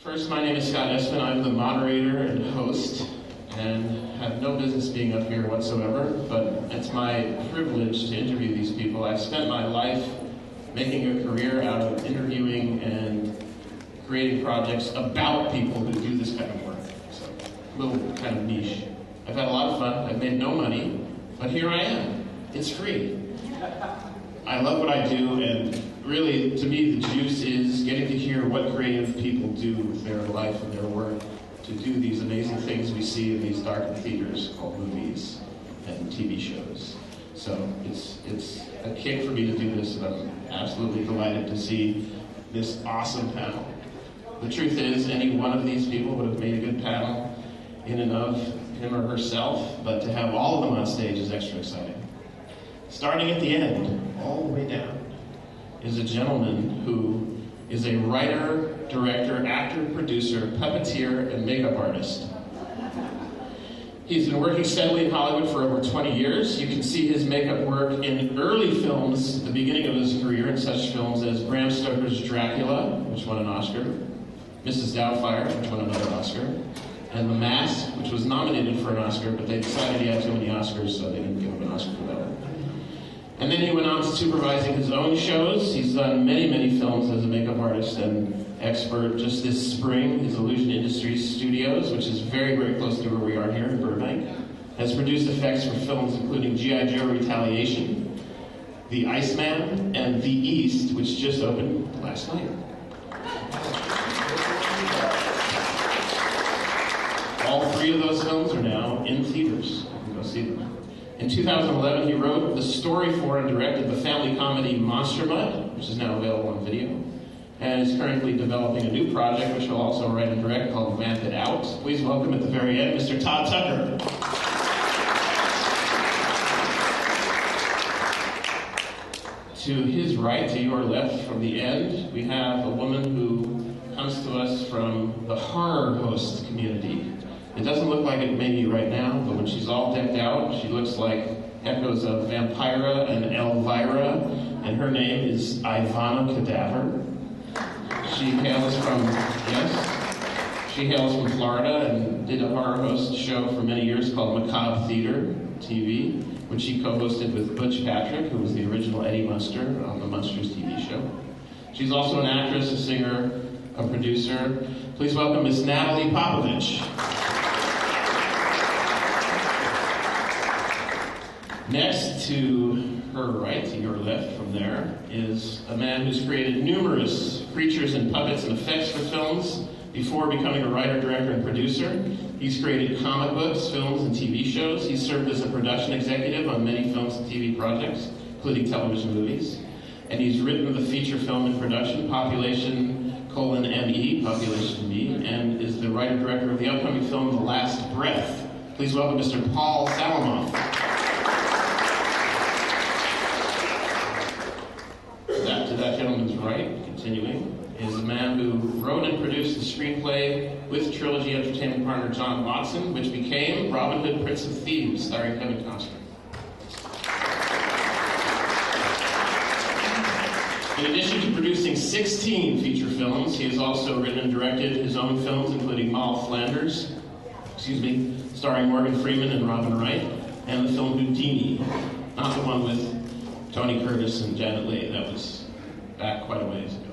First, my name is Scott Espen. I'm the moderator and host, and have no business being up here whatsoever, but it's my privilege to interview these people. I've spent my life making a career out of interviewing and creating projects about people who do this kind of work. So, a little kind of niche. I've had a lot of fun. I've made no money, but here I am. It's free. I love what I do, and really, to me, the juice is getting to hear what creative people do with their life and their work to do these amazing things we see in these darkened theaters called movies and TV shows. So it's a kick for me to do this, and I'm absolutely delighted to see this awesome panel. The truth is, any one of these people would have made a good panel in and of him or herself, but to have all of them on stage is extra exciting. Starting at the end, all the way down, is a gentleman who is a writer, director, actor, producer, puppeteer, and makeup artist. He's been working steadily in Hollywood for over 20 years. You can see his makeup work in early films at the beginning of his career in such films as Bram Stoker's Dracula, which won an Oscar, Mrs. Doubtfire, which won another Oscar, and The Mask, which was nominated for an Oscar, but they decided he had too many Oscars, so they didn't give him an Oscar for that one. And then he went on to supervising his own shows. He's done many, many films as a makeup artist and expert. Just this spring, his Illusion Industries Studios, which is very, very close to where we are here in Burbank, has produced effects for films including G.I. Joe Retaliation, The Iceman, and The East, which just opened last night. All three of those films are now in theaters. You can go see them. In 2011, he wrote the story for and directed the family comedy Monster Mud, which is now available on video, and is currently developing a new project, which he'll also write and direct, called Vamp It Out. Please welcome at the very end, Mr. Todd Tucker. To his right, to your left, from the end, we have a woman who comes to us from the horror host community. It doesn't look like it maybe right now, but when she's all decked out, she looks like echoes of Vampira and Elvira, and her name is Ivana Cadaver. She hails from Florida and did a horror host show for many years called Macabre Theater TV, which she co-hosted with Butch Patrick, who was the original Eddie Munster on the Munsters TV show. She's also an actress, a singer, a producer. Please welcome Miss Natalie Popovich. Next to her right, to your left from there, is a man who's created numerous creatures and puppets and effects for films before becoming a writer, director, and producer. He's created comic books, films, and TV shows. He's served as a production executive on many films and TV projects, including television movies. And he's written the feature film in production, Population:ME, Population Me, and is the writer-director of the upcoming film, The Last Breath. Please welcome Mr. Paul Salamoff. To that gentleman's right, continuing, is a man who wrote and produced the screenplay with Trilogy Entertainment partner John Watson, which became Robin Hood, Prince of Thieves, starring Kevin Costner. In addition to producing 16 feature films, he has also written and directed his own films, including Moll Flanders, starring Morgan Freeman and Robin Wright, and the film Houdini, not the one with Tony Curtis and Janet Leigh. That was back quite a ways ago.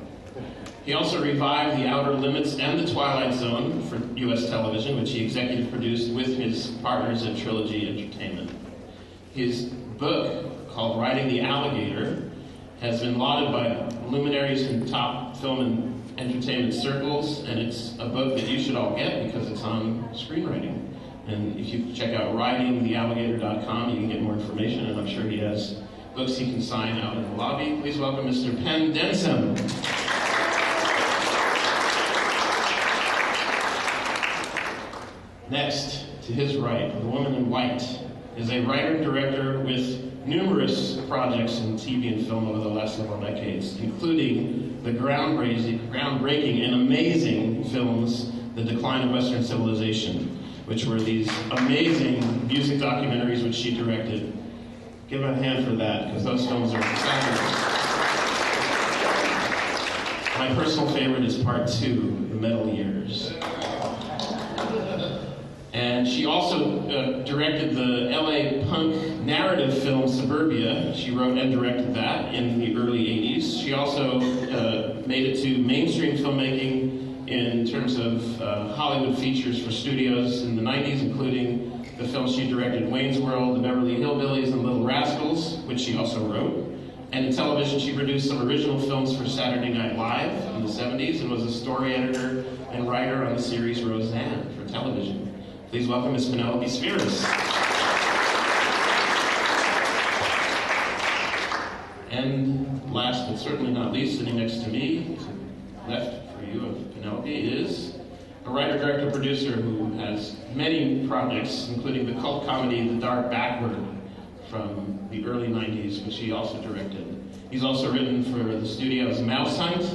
He also revived The Outer Limits and The Twilight Zone for U.S. television, which he executive produced with his partners at Trilogy Entertainment. His book, called Riding the Alligator, has been lauded by luminaries in top film and entertainment circles, and it's a book that you should all get because it's on screenwriting. And if you check out ridingthealligator.com, you can get more information, and I'm sure he has books he can sign out in the lobby. Please welcome Mr. Penn Denson. Next, to his right, the woman in white, is a writer-director with numerous projects in TV and film over the last several decades, including the groundbreaking and amazing films, The Decline of Western Civilization, which were these amazing music documentaries which she directed. Give her a hand for that, because those films are fabulous. My personal favorite is part 2, The Metal Years. she also directed the LA punk narrative film Suburbia. She wrote and directed that in the early 80s. She also made it to mainstream filmmaking in terms of Hollywood features for studios in the 90s, including the films she directed, Wayne's World, The Beverly Hillbillies, and Little Rascals, which she also wrote. And in television, she produced some original films for Saturday Night Live in the 70s and was a story editor and writer on the series Roseanne for television. Please welcome Ms. Penelope Spheris. And last but certainly not least, sitting next to me, to the left for you of Penelope, is a writer, director, producer who has many projects, including the cult comedy The Dark Backward from the early 90s, which he also directed. He's also written for the studio's Mouse Hunt,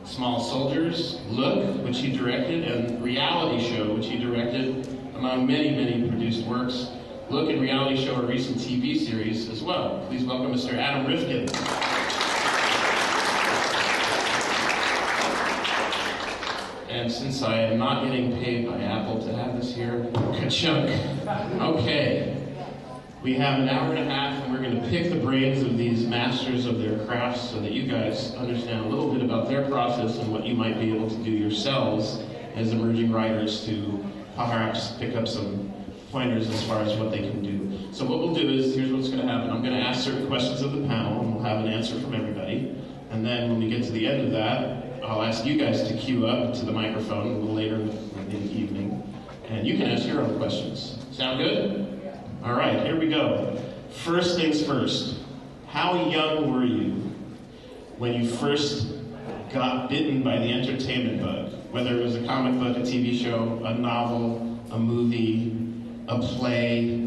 Small Soldiers, Look, which he directed, and Reality Show, which he directed, among many, many produced works. Look and Reality Show are recent TV series as well. Please welcome Mr. Adam Rifkin. And since I am not getting paid by Apple to have this here, ka-chunk. Okay. We have an hour and a half, and we're going to pick the brains of these masters of their crafts so that you guys understand a little bit about their process and what you might be able to do yourselves as emerging writers to perhaps pick up some pointers as far as what they can do. So what we'll do is, here's what's going to happen. I'm going to ask certain questions of the panel, and we'll have an answer from everybody. And then when we get to the end of that, I'll ask you guys to queue up to the microphone a little later in the evening, and you can ask your own questions. Sound good? All right, here we go. First things first. How young were you when you first got bitten by the entertainment bug? Whether it was a comic book, a TV show, a novel, a movie, a play.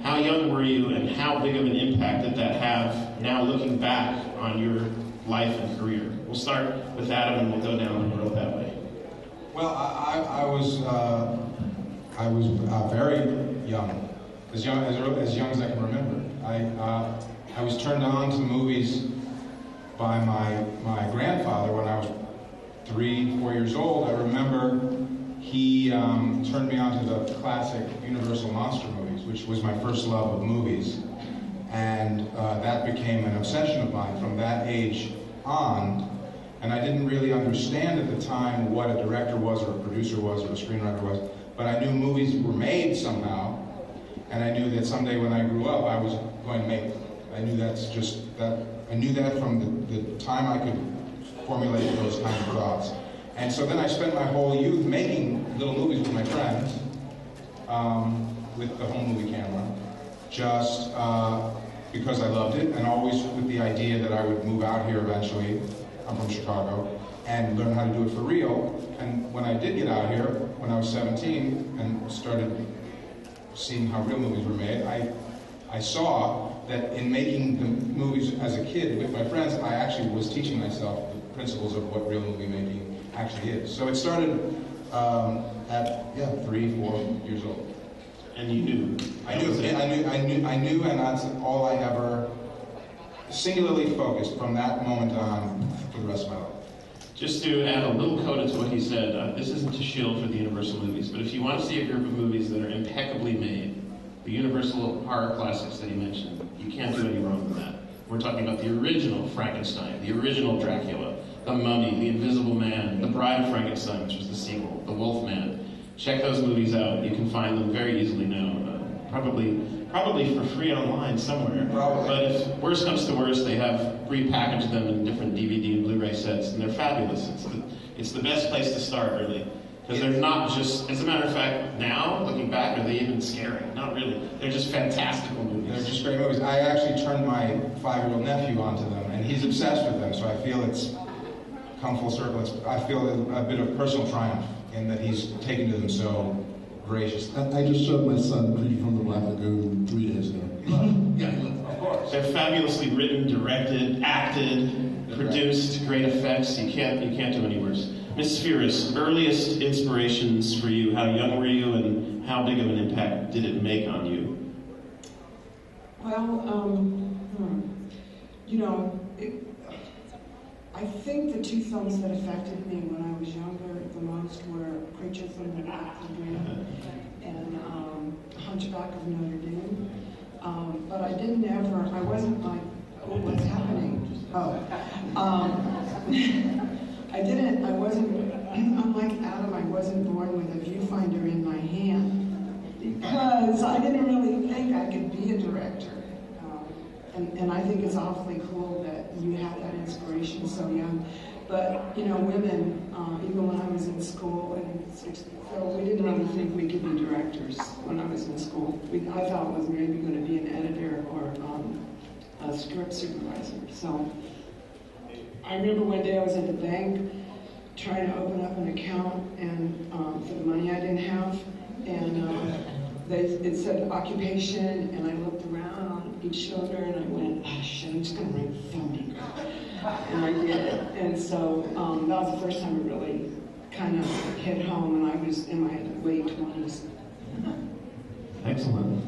How young were you, and how big of an impact did that have now looking back on your life and career? We'll start with Adam, and we'll go down the road that way. Well, I was very young. As young as I can remember. I was turned on to movies by my grandfather when I was 3, 4 years old. I remember he turned me on to the classic Universal monster movies, which was my first love of movies. And that became an obsession of mine from that age on. And I didn't really understand at the time what a director was, or a producer was, or a screenwriter was. But I knew movies were made somehow. And I knew that someday when I grew up, I was going to make them. I knew I knew that from the time I could formulate those kinds of thoughts. And so then I spent my whole youth making little movies with my friends, with the home movie camera, just because I loved it, and always with the idea that I would move out here eventually. I'm from Chicago, and learn how to do it for real. And when I did get out here, when I was 17, and started seeing how real movies were made, I saw that in making the movies as a kid with my friends, I actually was teaching myself the principles of what real movie making actually is. So it started at 3, 4 years old. And you knew? I knew, and that's all I ever singularly focused from that moment on for the rest of my life. Just to add a little coda to what he said, this isn't to shield for the Universal movies, but if you want to see a group of movies that are impeccably made, the Universal horror classics that he mentioned, you can't do any wrong with that. We're talking about the original Frankenstein, the original Dracula, The Mummy, The Invisible Man, The Bride of Frankenstein, which was the sequel, The Wolfman. Check those movies out. You can find them very easily now. Probably for free online somewhere. Probably. But if worse comes to worse, they have repackaged them in different DVD and Blu-ray sets, and they're fabulous. It's the best place to start, really. Because they're not just, as a matter of fact, now, looking back, are they even scary? Not really. They're just fantastical movies. They're just great movies. I actually turned my 5-year-old nephew onto them, and he's obsessed with them, so I feel it's come full circle. I feel a bit of personal triumph in that he's taken to them so graciously. I just showed my son Creature from the Black Lagoon 3 days ago. Yeah, of course. They're fabulously written, directed, acted, produced, great effects. You can't do any worse. Ms. Spheris, earliest inspirations for you, how young were you, and how big of an impact did it make on you? Well, I think the two films that affected me when I was younger the most were Creatures from the Black Lagoon and Hunchback of Notre Dame. But I wasn't like, oh, what's happening? Unlike Adam, I wasn't born with a viewfinder in my hand because I didn't really think I could be a director. And I think it's awfully cool that you have that inspiration so young. But, you know, women, even when I was in school, so we didn't really think we could be directors when I was in school. I thought it was maybe going to be an editor or a script supervisor. So I remember one day I was at the bank trying to open up an account and for the money I didn't have. And it said occupation, and I looked around on each shoulder and I went, oh shit, I'm just going to write filmmaker. And I did it. And so that was the first time it really kind of hit home, and I was in my late 20s. Excellent.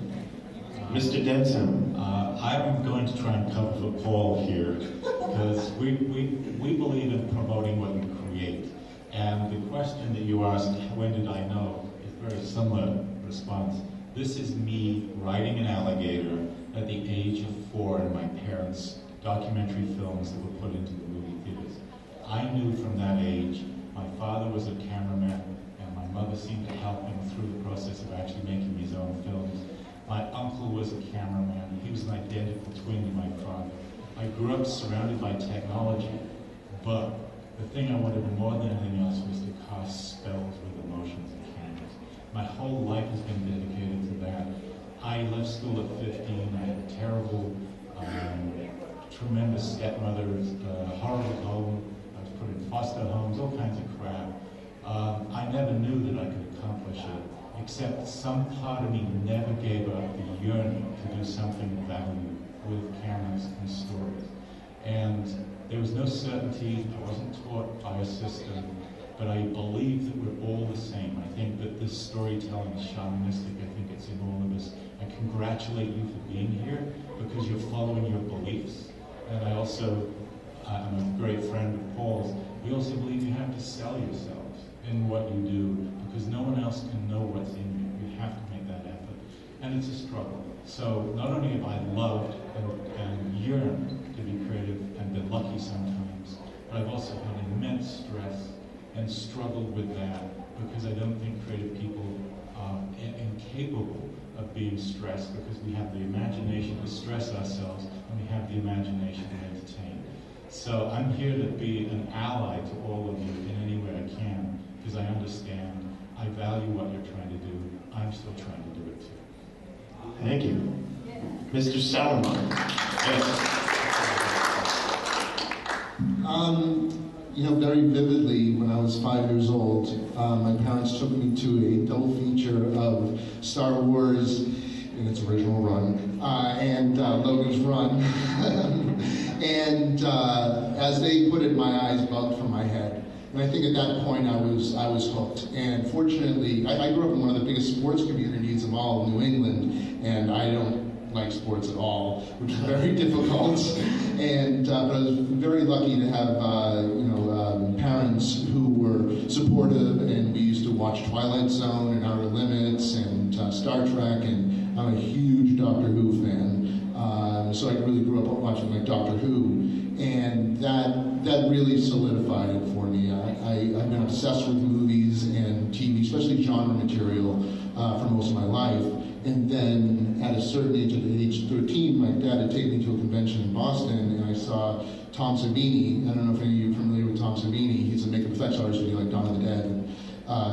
Mr. Denson. I'm going to try and cover for Paul here, because we believe in promoting what you create. And the question that you asked, when did I know, is a very similar response. This is me riding an alligator at the age of 4 in my parents' documentary films that were put into the movie theaters. I knew from that age, my father was a cameraman, and my mother seemed to help him through the process of actually making his own films. My uncle was a cameraman. He was an identical twin to my father. I grew up surrounded by technology, but the thing I wanted more than anything else was to cast spells with emotions and cameras. My whole life has been dedicated to that. I left school at 15. I had a terrible, tremendous stepmother, horrible home. I was put in foster homes, all kinds of crap. I never knew that I could accomplish it, except some part of me never gave up the yearning to do something of value with cameras and stories. And there was no certainty. I wasn't taught by a system, but I believe that we're all the same. I think that this storytelling is shamanistic. I think it's in all of us. I congratulate you for being here because you're following your beliefs. And I'm a great friend of Paul's. We also believe you have to sell yourselves in what you do because no one else can know what's in you. You have to make that effort. And it's a struggle. So not only have I loved and yearned to be creative and been lucky sometimes, but I've also had immense stress and struggled with that because I don't think creative people are incapable of being stressed because we have the imagination to stress ourselves and we have the imagination to entertain. So I'm here to be an ally to all of you in any way I can because I understand, I value what you're trying to do. I'm still trying to do it too. Thank you. Mr. Salomon. Yes. You know, very vividly, when I was 5 years old, my parents took me to a double feature of Star Wars in its original run and Logan's Run. And as they put it, my eyes bugged from my head. And I think at that point I was hooked. And fortunately, I grew up in one of the biggest sports communities of all of New England, and I don't like sports at all, which is very difficult. And but I was very lucky to have parents who were supportive, and we used to watch Twilight Zone and Outer Limits and Star Trek, and I'm a huge Doctor Who fan. So I really grew up watching like Doctor Who, and that really solidified it for me. I've been obsessed with movies and TV, especially genre material, for most of my life. And then at a certain age, at age 13, my dad had taken me to a convention in Boston, and I saw Tom Savini. I don't know if any of you are familiar with Tom Savini. He's a makeup effects artist, like Dawn of the Dead, and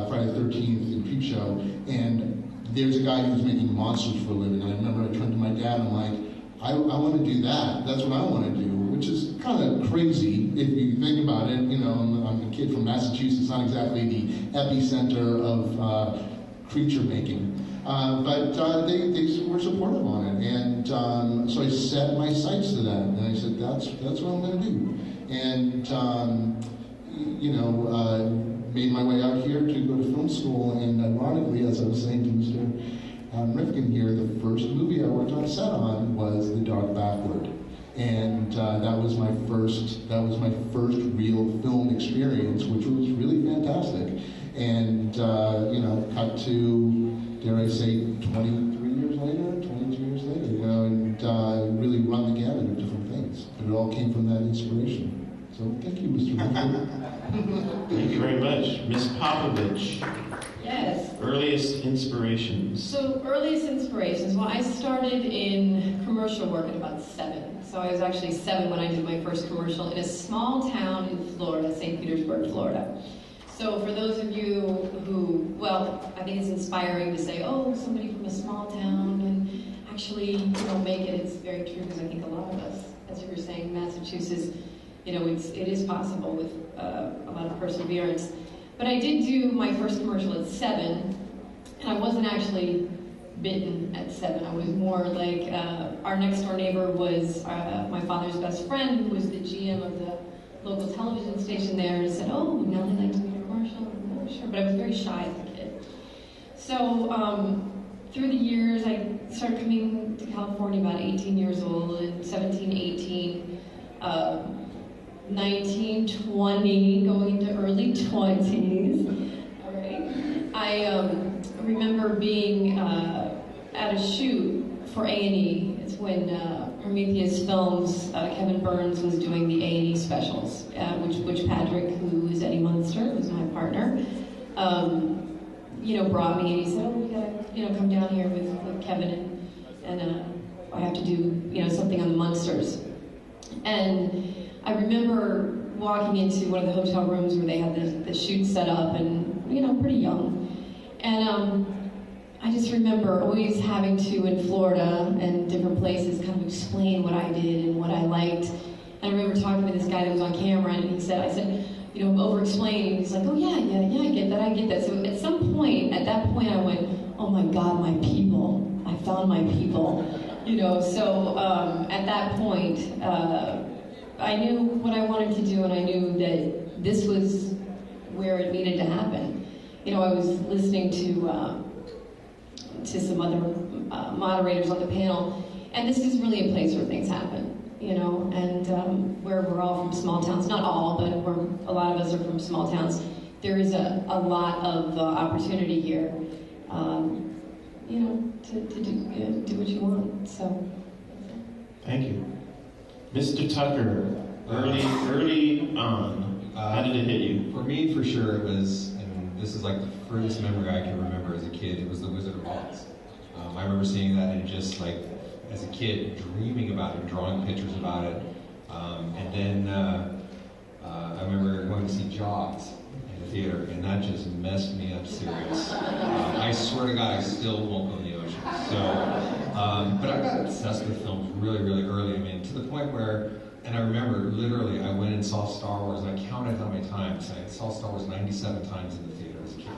Friday the 13th, and Creepshow. And there's a guy who's making monsters for a living. And I remember I turned to my dad and I'm like, I want to do that. That's what I want to do, which is kind of crazy if you think about it. You know, I'm a kid from Massachusetts, not exactly the epicenter of creature making. But they were supportive on it, and so I set my sights to that, and I said, that's what I'm going to do. And made my way out here to go to film school, and ironically, as I was saying to Mr. Rifkin here, the first movie I worked on set on was The Dark Backward. And that was my first real film experience, which was really fantastic. And cut to, dare I say, 23 years later, 22 years later, and really run the gamut of different things. But it all came from that inspiration. So thank you, Mr. Rutherford. Thank you very much. Ms. Popovich. Yes. Earliest inspirations. So earliest inspirations, well, I started in commercial work at about 7. So I was actually 7 when I did my first commercial in a small town in Florida, St. Petersburg, Florida. So for those of you who, well, I think it's inspiring to say, oh, somebody from a small town can actually, make it. It's very true, because I think a lot of us, as you were saying, Massachusetts, it is possible with a lot of perseverance. But I did do my first commercial at 7, and I wasn't actually bitten at 7. I was more like, our next door neighbor was my father's best friend, who was the GM of the local television station there, and said, oh, Nellie likes to be in a commercial. I'm not sure, but I was very shy as a kid. So through the years, I started coming to California about 18 years old, and 17, 18, 19, 20, going into early 20s. All right. I remember being at a shoot for A&E. It's when Prometheus Films, Kevin Burns was doing the A&E specials, which Patrick, who is Eddie Munster, who's my partner, brought me, and he said, oh, you gotta, come down here with Kevin, and I have to do, something on the Munsters. And I remember walking into one of the hotel rooms where they had the shoot set up, and, pretty young. And I just remember always having to, in Florida and different places, kind of explain what I did and what I liked. And I remember talking to this guy that was on camera, and I said, over-explaining. He's like, oh, yeah, I get that. So at that point, I went, oh my God, my people. I found my people. So at that point, I knew what I wanted to do, and I knew that this was where it needed to happen. I was listening to some other moderators on the panel, and this is really a place where things happen, and where we're all from small towns, not all, but a lot of us are from small towns. There is a lot of opportunity here, to do what you want, so. Thank you. Mr. Tucker, early on, how did it hit you? For me, for sure, it was, and this is like the furthest memory I can remember as a kid, it was The Wizard of Oz. I remember seeing that and just like, as a kid, dreaming about it, drawing pictures about it. And then I remember going to see Jaws in the theater, and that just messed me up serious. I swear to God, I still won't go in the ocean. So, but I got obsessed with films really, really early. I mean, to the point where, and I remember literally, I went and saw Star Wars, and I counted how many times. I saw Star Wars 97 times in the theater as a kid.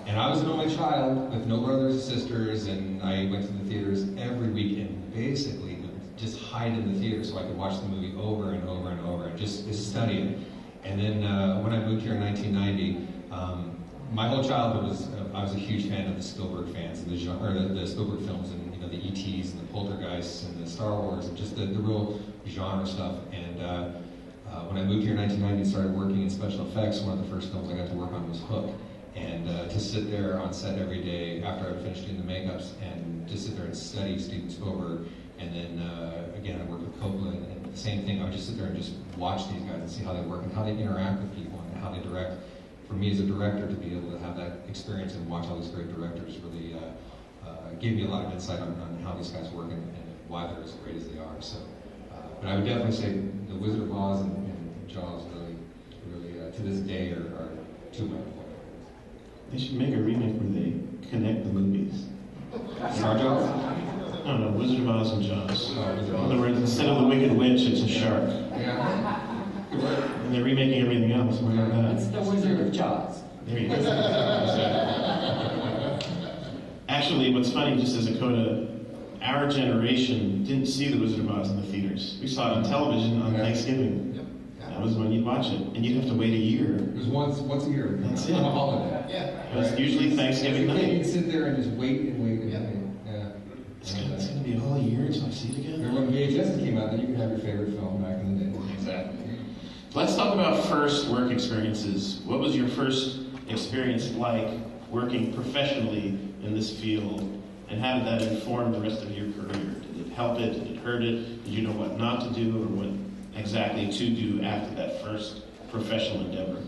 And I was an only child with no brothers and sisters, and I went to the theaters every week and basically would just hide in the theater so I could watch the movie over and over and over and just study it. And then when I moved here in 1990, my whole childhood was, I was a huge fan of the Spielberg fans, and the Spielberg films, and the E.T.s and the Poltergeists and the Star Wars, and just the real genre stuff. And when I moved here in 1990 and started working in special effects, one of the first films I got to work on was Hook. And to sit there on set every day after I finished doing the makeups and just sit there and study Steven Spielberg, and then again I worked with Coppola, and the same thing. I would just sit there and just watch these guys and see how they work and how they interact with people and how they direct. For me as a director, to be able to have that experience and watch all these great directors really gave me a lot of insight on how these guys work and why they're as great as they are. So, but I would definitely say The Wizard of Oz and Jaws really to this day are two of my favorites. They should make a remake where they connect the movies. Star Jaws? No, Wizard of Oz and Jaws. Oh, Wizard of Oz. In other words, instead of the Wicked Witch, it's a shark. Yeah. And they're remaking everything else. Why not that? It's the Wizard of Jaws. There you go. Actually, what's funny, just as a coda, our generation didn't see The Wizard of Oz in the theaters. We saw it on television on Thanksgiving. Yep. That was when you'd watch it. And you'd have to wait a year. It was once a year. That's it. On a holiday. It was usually Thanksgiving You night. could sit there and just wait and wait and wait. Yeah. It's going to be a whole year until I see it again. Remember when VHS came out, then you could have your favorite film back in the day. Exactly. Let's talk about first work experiences. What was your first experience like working professionally in this field, and how did that inform the rest of your career? Did it help it? Did it hurt it? Did you know what not to do or what exactly to do after that first professional endeavor?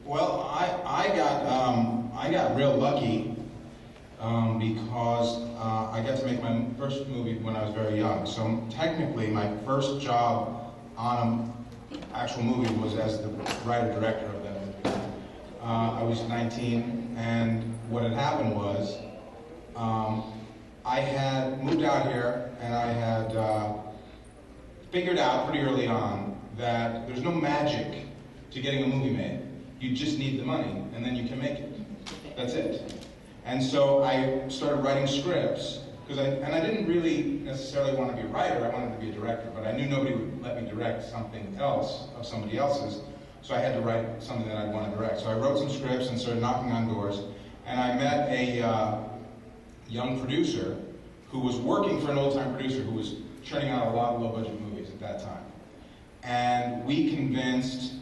Well, I got real lucky because I got to make my first movie when I was very young. So technically, my first job on an actual movie was as the writer-director of that movie. I was 19, and what had happened was I had moved out here, and I had figured out pretty early on that there's no magic to getting a movie made. You just need the money, and then you can make it. That's it. And so I started writing scripts, and I didn't really necessarily want to be a writer, I wanted to be a director, but I knew nobody would let me direct something else, of somebody else's, so I had to write something that I wanted to direct. So I wrote some scripts and started knocking on doors, and I met a young producer who was working for an old-time producer who was churning out a lot of low-budget movies at that time. And we convinced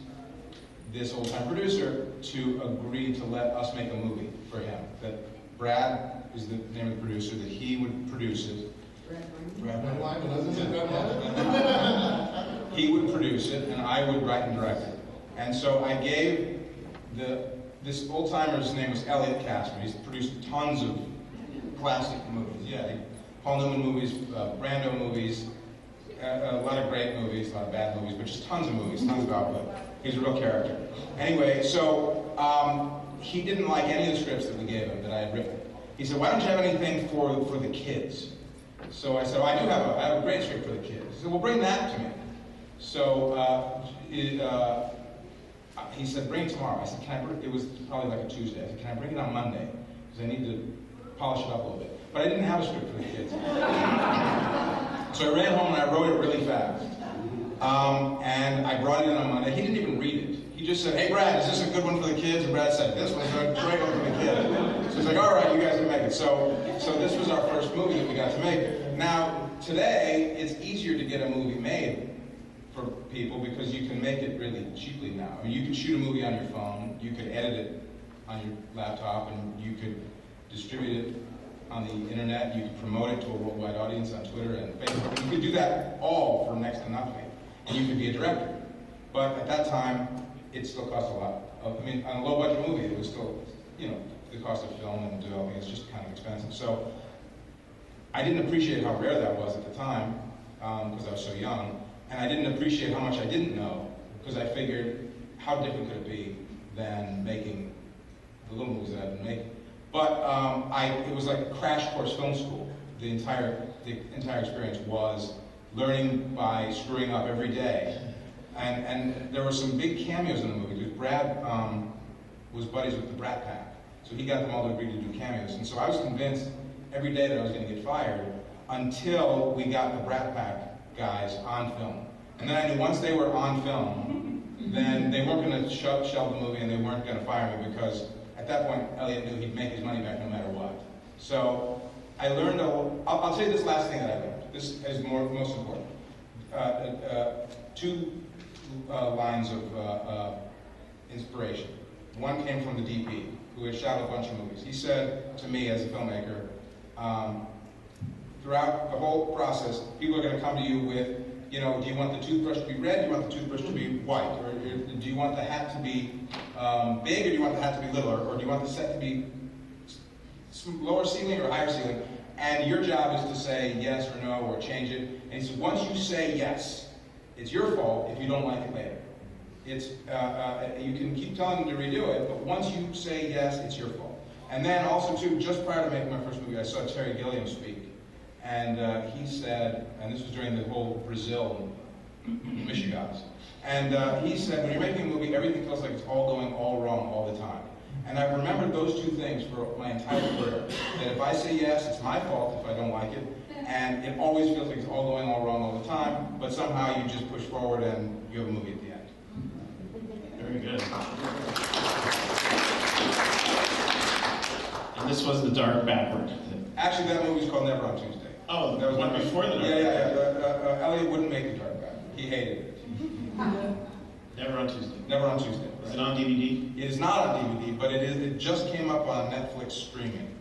this old-time producer to agree to let us make a movie for him. That Brad is the name of the producer, that he would produce it. Brad He would produce it, and I would write and direct it. And so I gave this old-timer's name was Elliot Casper. He's produced tons of classic movies. Yeah, Paul Newman movies, Brando movies, a lot of great movies, a lot of bad movies, but just tons of movies, tons of output. He's a real character. Anyway, so he didn't like any of the scripts that we gave him that I had written. He said, "Why don't you have anything for the kids?" So I said, "I have a great script for the kids." He said, "Well, bring that to me." So he said, "Bring it tomorrow." I said, it was probably like a Tuesday. I said, "Can I bring it on Monday? Because I need to polish it up a little bit." But I didn't have a script for the kids. So I ran home and I wrote it really fast. And I brought it in on Monday. He didn't even read it. He just said, "Hey, Brad, is this a good one for the kids?" And Brad said, "This one's a great one for the kids." So he's like, "All right, you guys can make it." So this was our first movie that we got to make. Now, today, it's easier to get a movie made for people because you can make it really cheaply now. I mean, you can shoot a movie on your phone, you could edit it on your laptop, and you could distribute it on the internet, you could promote it to a worldwide audience on Twitter and Facebook. You could do that all for next to nothing, and you could be a director. But at that time, it still cost a lot. I mean, on a low-budget movie, it was still, the cost of film and developing is just kind of expensive. So I didn't appreciate how rare that was at the time, because I was so young, and I didn't appreciate how much I didn't know, because I figured, how different could it be than making the little movies that I've been making? But it was like a crash course film school. The entire experience was learning by screwing up every day. And there were some big cameos in the movie, because Brad was buddies with the Brat Pack. So he got them all to agree to do cameos. And so I was convinced every day that I was going to get fired until we got the Brat Pack guys on film. And then I knew once they were on film, then they weren't going to shelve the movie and they weren't going to fire me, because at that point, Elliot knew he'd make his money back no matter what. So I learned I'll tell you this last thing that I learned. This is most important. Two lines of inspiration. One came from the DP, who had shot a bunch of movies. He said to me as a filmmaker, throughout the whole process, people are going to come to you with, do you want the toothbrush to be red, do you want the toothbrush to be white, or do you want the hat to be big, or do you want the hat to be little, or do you want the set to be lower ceiling or higher ceiling? And your job is to say yes or no, or change it. And he said, once you say yes, it's your fault if you don't like it later. It's you can keep telling them to redo it, but once you say yes, it's your fault. And then also too, just prior to making my first movie, I saw Terry Gilliam speak. And he said, and this was during the whole Brazil Michigans, and he said, when you're making a movie, everything feels like it's all going all wrong all the time. And I've remembered those two things for my entire career. That if I say yes, it's my fault if I don't like it, and it always feels like it's all going all wrong all the time, but somehow you just push forward and you have a movie at the end. Very good. And this was the dark backward Actually, that movie's called Never on Tuesday. Oh, that was one before the Dark Knight. Yeah. Elliot wouldn't make the Dark Knight. He hated it. Never on Tuesday. Never on Tuesday. Is it on DVD? It is not on DVD, but it just came up on Netflix streaming,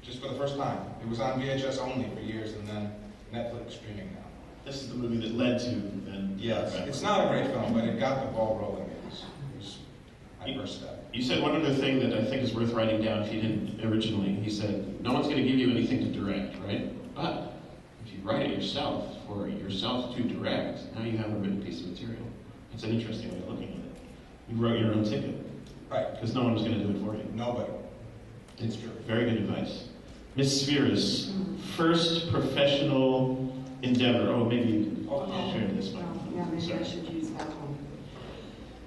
just for the first time. It was on VHS only for years, and then Netflix streaming now. This is the movie that led to then. Yes, it's not a great film, but it got the ball rolling. It was my first step. You said one other thing that I think is worth writing down if you didn't originally. He said, no one's going to give you anything to direct, right? But if you write it yourself, for yourself to direct, now you have a written piece of material. It's an interesting way of looking at it. You wrote your own ticket. Right. Because no one was going to do it for you. Nobody. It's true. Very good advice. Miss Spheris, first professional endeavor. Oh, maybe I'll share this one. Yeah, maybe Sorry. I should use that one.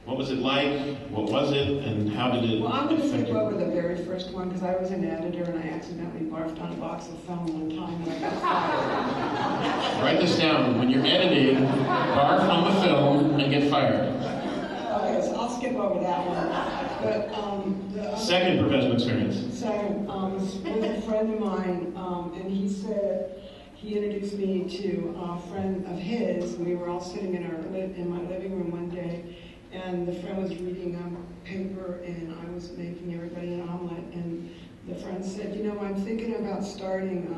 What was it like? What was it? And how did it Well, I'm going to affect skip you? over the very first one because I was an editor and I accidentally barfed on a box of film one time and I got fired. Write this down. When you're editing, barf on the film and get fired. Okay, so I'll skip over that one. But the Second professional experience. second was a friend of mine, and he said he introduced me to a friend of his. We were all sitting in my living room one day, and the friend was reading a paper, and I was making everybody an omelet. And the friend said, "You know, I'm thinking about starting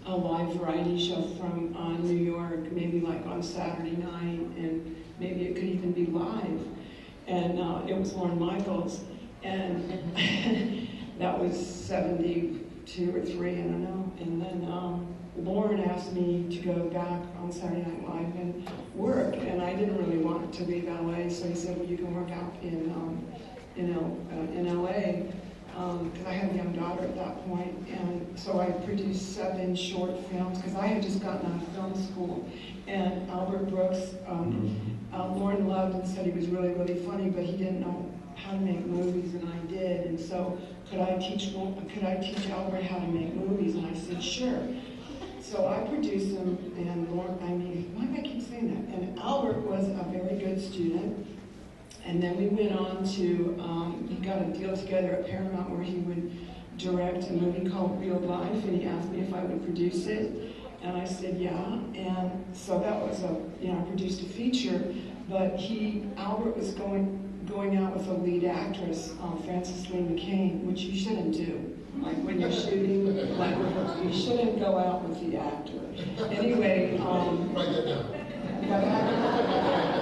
a live variety show from New York, maybe like on Saturday night, and maybe it could even be live." And it was Lorne Michaels, and that was 72 or 3, I don't know. And then Lauren asked me to go back on Saturday Night Live and work, and I didn't really want to leave LA, so he said, "Well, you can work out in LA," because I had a young daughter at that point. And so I produced 7 short films, because I had just gotten out of film school. And Albert Brooks, Lauren loved and said he was really, really funny, but he didn't know how to make movies, and I did. And so could I teach Albert how to make movies? And I said, sure. So I produced them, and Lauren, why do I keep saying that? And Albert was a very good student. And then we went on to, he got a deal together at Paramount where he would direct a movie called Real Life, and he asked me if I would produce it. And I said, yeah. And so that was I produced a feature, but Albert was going out with a lead actress, Frances Lee McCain, which you shouldn't do. Like when you're shooting, you shouldn't go out with the actor. Anyway, Write that down.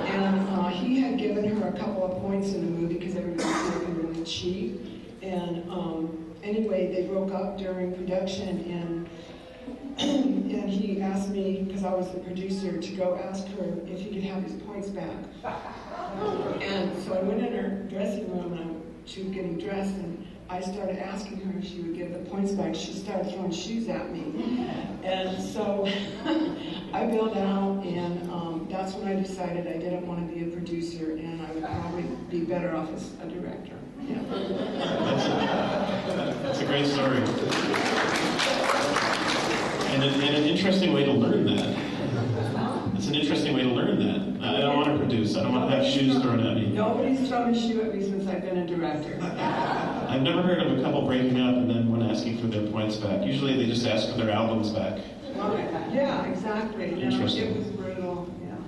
and he had given her a couple of points in the movie because everybody was looking really cheap. And anyway, they broke up during production, and he asked me, because I was the producer, to go ask her if he could have his points back. And so I went in her dressing room, and she was getting dressed, and I started asking her if she would give the points back. She started throwing shoes at me. And so I bailed out, and that's when I decided I didn't want to be a producer, and I would probably be better off as a director. Yeah. That's a great story. And an interesting way to learn that. It's an interesting way to learn that. I don't want to produce. I don't want to have shoes thrown at me. Nobody's thrown a shoe at me since I've been a director. I've never heard of a couple breaking up and then one asking for their points back. Usually they just ask for their albums back. Yeah, exactly. Interesting. It was brutal. Yeah.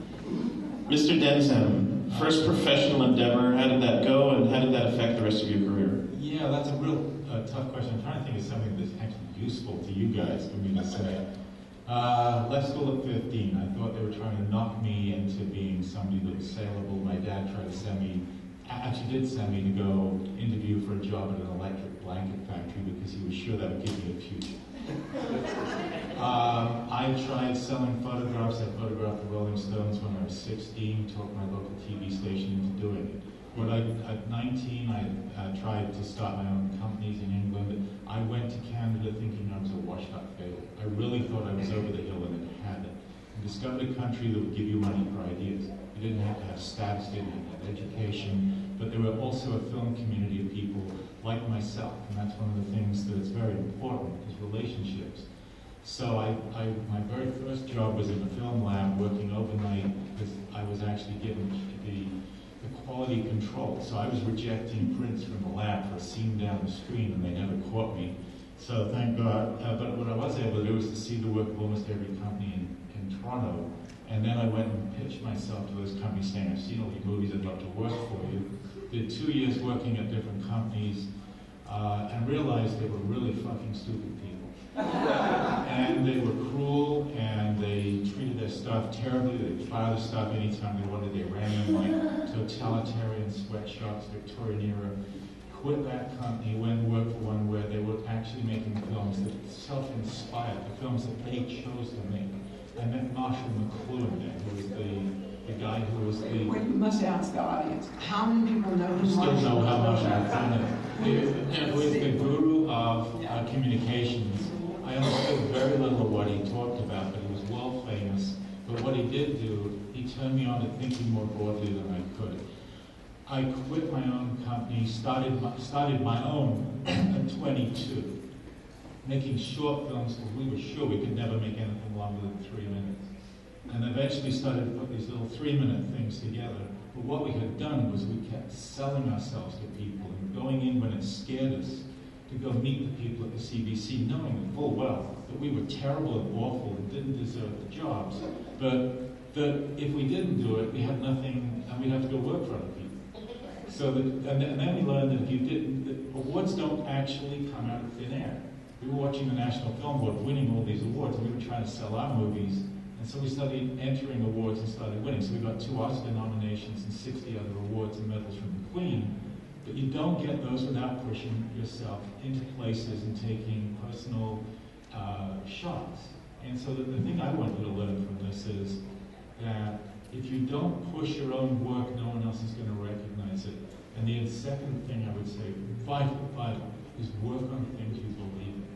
Mr. Denzem, first professional endeavor, how did that go and how did that affect the rest of your career? Yeah, that's a real tough question. I'm trying to think of something that's actually useful to you guys for me to say. Left school at 15. I thought they were trying to knock me into being somebody that was saleable. My dad tried to send me, actually did send me to go interview for a job at an electric blanket factory because he was sure that would give me a future. I tried selling photographs. I photographed the Rolling Stones when I was 16, talked my local TV station into doing it. At 19, I tried to start my own companies in England. I went to Canada thinking I was a washed-up failure. I really thought I was over the hill and had it. I discovered a country that would give you money for ideas. You didn't have to have status, you didn't have to have education, but there were also a film community of people like myself, and that's one of the things that is very important, is relationships. So my very first job was in a film lab working overnight because I was actually given the quality control. So I was rejecting prints from the lab for a scene down the screen, and they never caught me. So thank God. But what I was able to do was to see the work of almost every company in Toronto. And then I went and pitched myself to those companies saying, I've seen all these movies, I'd love to work for you. Did 2 years working at different companies and realized they were really fucking stupid people. And they were cruel, and they treated their staff terribly. They'd fire the staff anytime they wanted. They ran them like totalitarian sweatshops, Victorian era. Quit that company, went and worked for one where they were actually making films that self-inspired, the films that they chose to make. I met Marshall McLuhan there, who was the guy who was the... Wait, you must ask the audience, how many people know who Still Marshall know how McLuhan McLuhan is. Who is the guru of communications. I understood very little of what he talked about, but he was world famous. But what he did do, he turned me on to thinking more broadly than I could. I quit my own company, started my own at 22, making short films because we were sure we could never make anything longer than 3 minutes. And eventually started to put these little 3-minute things together. But what we had done was we kept selling ourselves to people and going in when it scared us to go meet the people at the CBC, knowing full well that we were terrible and awful and didn't deserve the jobs. But that if we didn't do it, we had nothing, and we'd have to go work for other people. So that, and then we learned that if you didn't, that awards don't actually come out of thin air. We were watching the National Film Board winning all these awards, and we were trying to sell our movies. And so we started entering awards and started winning. So we got 2 Oscar nominations and 60 other awards and medals from the Queen. But you don't get those without pushing yourself into places and taking personal shots. And so the thing I want you to learn from this is that if you don't push your own work, no one else is going to recognize it. And the second thing I would say, vital, is work on things you believe in.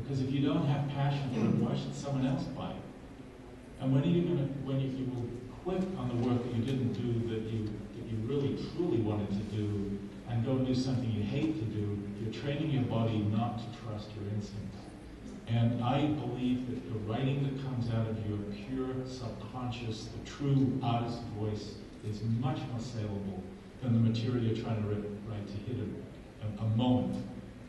Because if you don't have passion for it, why should someone else buy it? And when you will quit on the work that you didn't do, that you really truly wanted to do, and go do something you hate to do, you're training your body not to trust your instincts. And I believe that the writing that comes out of your pure subconscious, the true artist voice, is much more saleable than the material you're trying to write to hit a moment,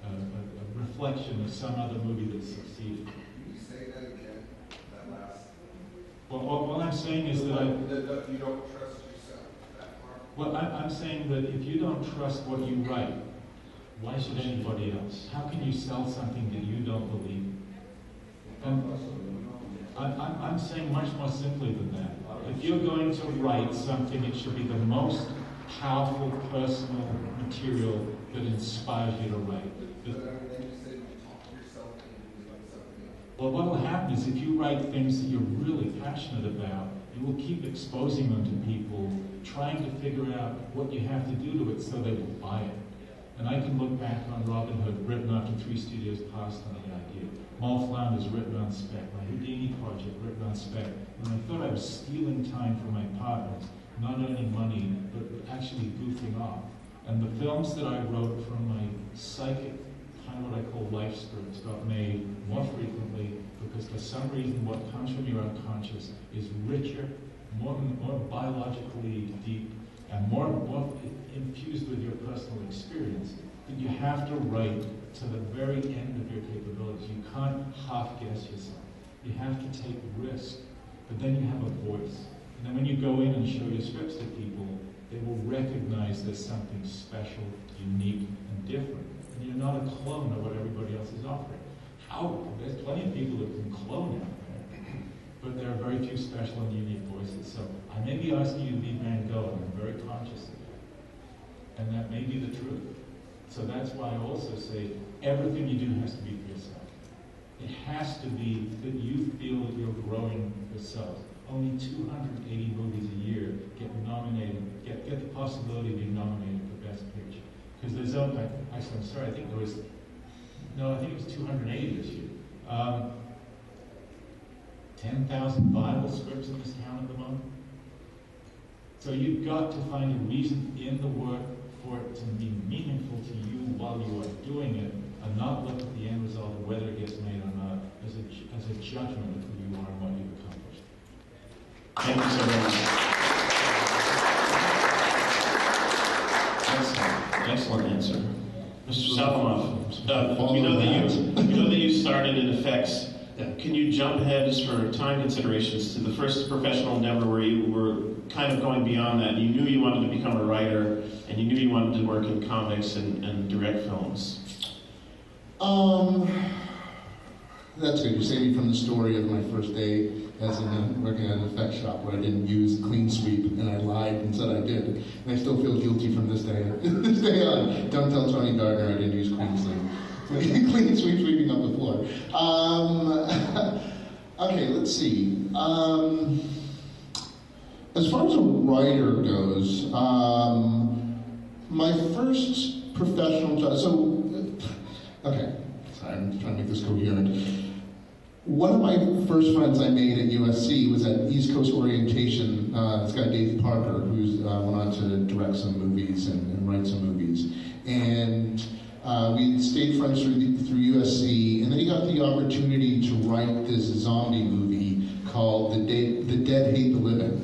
a reflection of some other movie that succeeded. Can you say that again? That last. Well, all I'm saying is that you don't trust yourself that far. Well, I'm saying that if you don't trust what you write, why should anybody else? How can you sell something that you don't believe in? I'm saying much more simply than that. If you're going to write something, it should be the most powerful personal material that inspires you to write. Well, what will happen is if you write things that you're really passionate about, you will keep exposing them to people, trying to figure out what you have to do to it so they will buy it. And I can look back on Robin Hood, written after 3 studios passed on the idea. Mall Flounders, written on spec. My Houdini project, written on spec. When I thought I was stealing time from my partners, not earning money, but actually goofing off. And the films that I wrote from my psychic, kind of what I call life scripts, got made more frequently because for some reason what comes from your unconscious is richer, more biologically deep, and more infused with your personal experience. But you have to write to the very end of your capabilities. You can't half-guess yourself. You have to take risk, but then you have a voice. And then when you go in and show your scripts to people, they will recognize there's something special, unique, and different. And you're not a clone of what everybody else is offering. There's plenty of people that can clone out there, but there are very few special and unique voices. So I may be asking you to be Van Gogh, and I'm very conscious of that. And that may be the truth. So that's why I also say everything you do has to be for yourself. It has to be that you feel that you're growing yourself. Only 280 movies a year get nominated, get the possibility of being nominated for Best Picture. Because there's only, actually, I'm sorry, I think it was 280 this year. 10,000 viable scripts in this town at the moment. So you've got to find a reason in the work for it to be meaningful to you while you are doing it, and not look at the end result of whether it gets made or not as a judgment of who you are and what you've accomplished. Thank you so much. Excellent answer. Mr. Salamoff, we know that you started in effects. Can you jump ahead just for time considerations to the first professional endeavor where you were kind of going beyond that? You knew you wanted to become a writer, and you knew you wanted to work in comics and direct films. That's good. You saved me from the story of my first day as working at an effects shop where I didn't use clean sweep, and I lied and said I did. And I still feel guilty from this day on. Don't tell Tony Gardner I didn't use clean sweep. Clean sweep sweeping up the floor. Okay, let's see. As far as a writer goes, my first professional job, okay, sorry, I'm trying to make this coherent. One of my first friends I made at USC was at East Coast Orientation. This guy Dave Parker, who's went on to direct some movies and write some movies. And we stayed friends through USC, and then he got the opportunity to write this zombie movie called The Dead Hate the Living.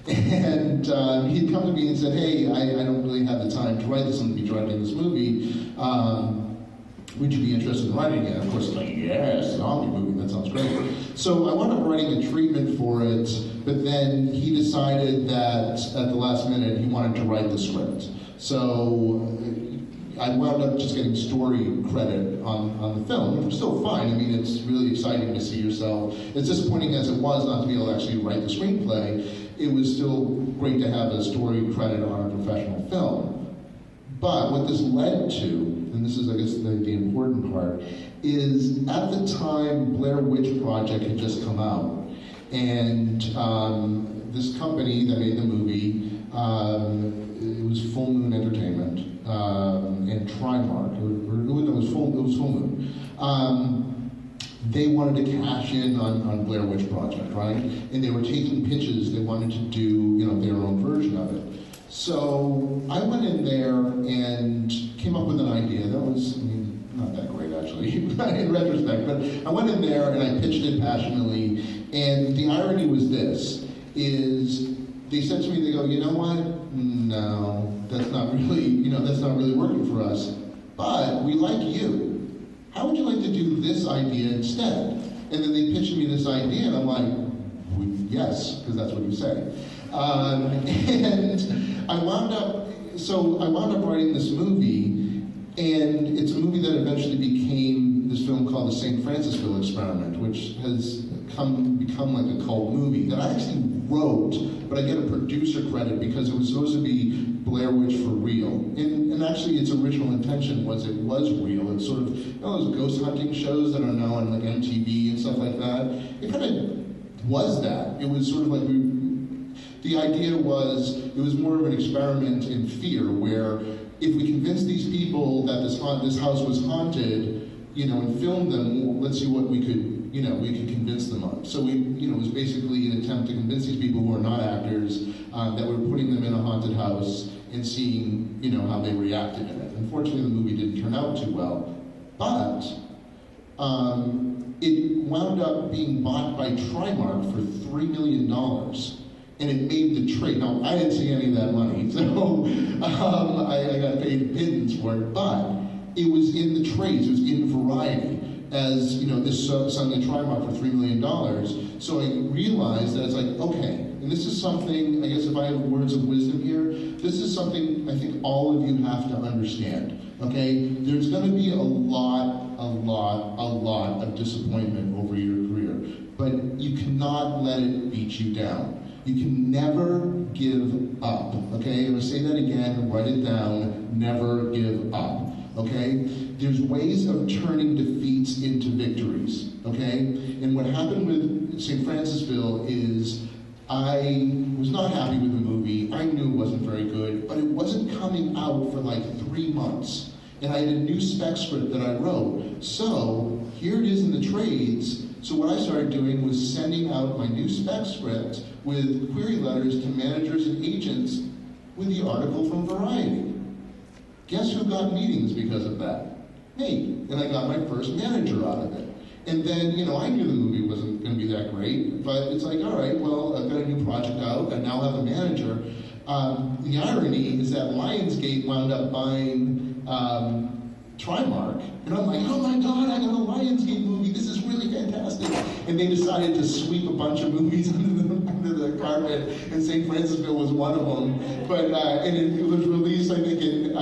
And he'd come to me and said, hey, I don't really have the time to write this. I'm going to be directing this movie. Would you be interested in writing it? Of course, I was like, yes, zombie movie, that sounds great. So I wound up writing a treatment for it, but then he decided that at the last minute he wanted to write the script. So I wound up just getting story credit on the film, which was still fine. I mean, it's really exciting to see yourself. As disappointing as it was not to be able to actually write the screenplay, it was still great to have a story credit on a professional film. But what this led to, and this is, I guess, the important part, is at the time, Blair Witch Project had just come out. And this company that made the movie, it was Full Moon Entertainment, and Trimark, it was Full Moon. They wanted to cash in on Blair Witch Project, right? And they were taking pitches, they wanted to do, their own version of it. So I went in there and came up with an idea that was, not that great actually, in retrospect, but I went in there and I pitched it passionately, and the irony was this, is they said to me, they go, you know what, no, that's not really working for us, but we like you. How would you like to do this idea instead? And then they pitched me this idea, and I'm like, yes, because that's what you say. And I wound up writing this movie, and it's a movie that eventually became this film called the St. Francisville Experiment, which has become like a cult movie that I actually wrote, but I get a producer credit because it was supposed to be Blair Witch for real. And actually its original intention was it was real. It's sort of, those ghost hunting shows that are now on like MTV and stuff like that. It kind of was that. It was sort of like the idea was, it was more of an experiment in fear, where if we convince these people that this house was haunted, and film them, let's see what we could convince them of. So it was basically an attempt to convince these people who are not actors that we're putting them in a haunted house and seeing, how they reacted in it. Unfortunately, the movie didn't turn out too well, but it wound up being bought by Trimark for $3 million. And it made the trade. Now, I didn't see any of that money, so I got paid pittance for it, but it was in the trades, it was in Variety, as, this suddenly Trimark for $3 million. So I realized that it's like, okay, and this is something, I guess if I have words of wisdom here, this is something I think all of you have to understand, okay? There's gonna be a lot of disappointment over your career, but you cannot let it beat you down. You can never give up, okay? I'm gonna say that again, write it down, never give up, okay? There's ways of turning defeats into victories, okay? And what happened with St. Francisville is I was not happy with the movie. I knew it wasn't very good, but it wasn't coming out for like 3 months. And I had a new spec script that I wrote. So here it is in the trades. So what I started doing was sending out my new spec script with query letters to managers and agents with the article from Variety. Guess who got meetings because of that? Me. And I got my first manager out of it. And then, I knew the movie wasn't going to be that great, but it's like, all right, well, I've got a new project out, I now have a manager. The irony is that Lionsgate wound up buying Trimark, and I'm like, oh my God, I got a Lionsgate movie, this is really fantastic. And they decided to sweep a bunch of movies under the carpet, and St. Francisville was one of them. But, and it was released, I think, in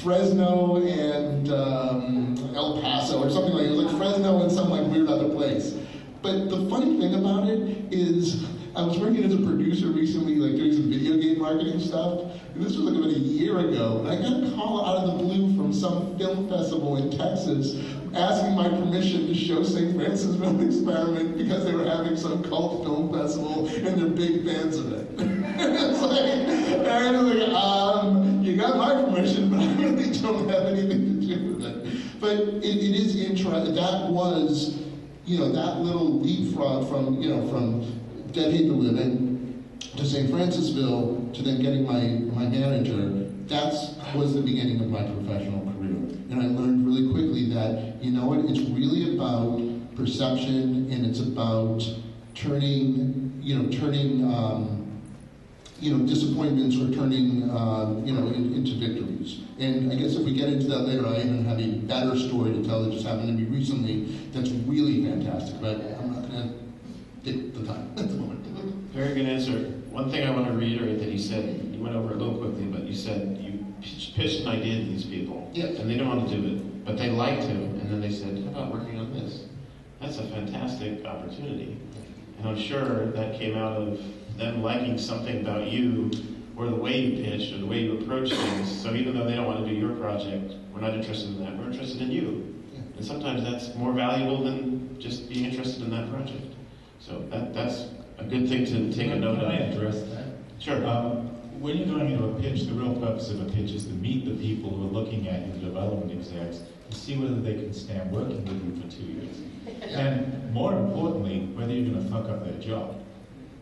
Fresno and El Paso, or something like that. It was like Fresno and some like weird other place. But the funny thing about it is, I was working as a producer recently, like doing some video game marketing stuff, and this was like about a year ago, and I got a call out of the blue from some film festival in Texas asking my permission to show St. Francisville Experiment because they were having some cult film festival and they're big fans of it. It's like, and I was like, you got my permission, but I really don't have anything to do with it. But it is interesting. That was, that little leapfrog from, from Dead Hate to Living to St. Francisville to then getting my manager. That was the beginning of my professional career. And I learned really quickly that, it's really about perception, and it's about turning disappointments or turning, into victories. And I guess if we get into that later, I even have a better story to tell that just happened to me recently that's really fantastic, but I'm not going to take the time at the moment. Very good answer. One thing I want to reiterate that you said, you went over it a little quickly, but you said you pitched an idea to these people, Yes. and they don't want to do it, but they like to, and then they said, how about working on this? That's a fantastic opportunity. And I'm sure that came out of them liking something about you, or the way you pitched, or the way you approach things. So even though they don't want to do your project, we're not interested in that, we're interested in you. Yeah. And sometimes that's more valuable than just being interested in that project. So that's a good thing to take a note Can I of. address that? Sure. When you're going into a pitch, the real purpose of a pitch is to meet the people who are looking at you, the development execs, to see whether they can stand working with you for 2 years. And more importantly, whether you're going to fuck up their job.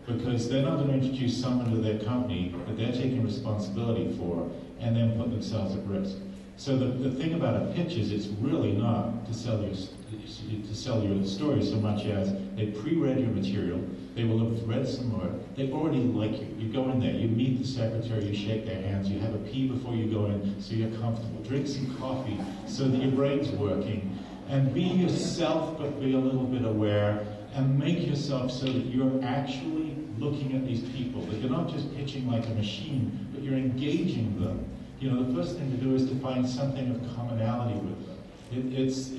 Because they're not going to introduce someone to their company that they're taking responsibility for and then put themselves at risk. So the thing about a pitch is it's really not to sell your story so much as they pre-read your material, they will have read some more, they already like you. You go in there, you meet the secretary, you shake their hands, you have a pee before you go in so you're comfortable. Drink some coffee so that your brain's working. And be yourself, but be a little bit aware, and make yourself so that you're actually looking at these people, that you're not just pitching like a machine, but you're engaging them. The first thing to do is to find something of commonality with them. It's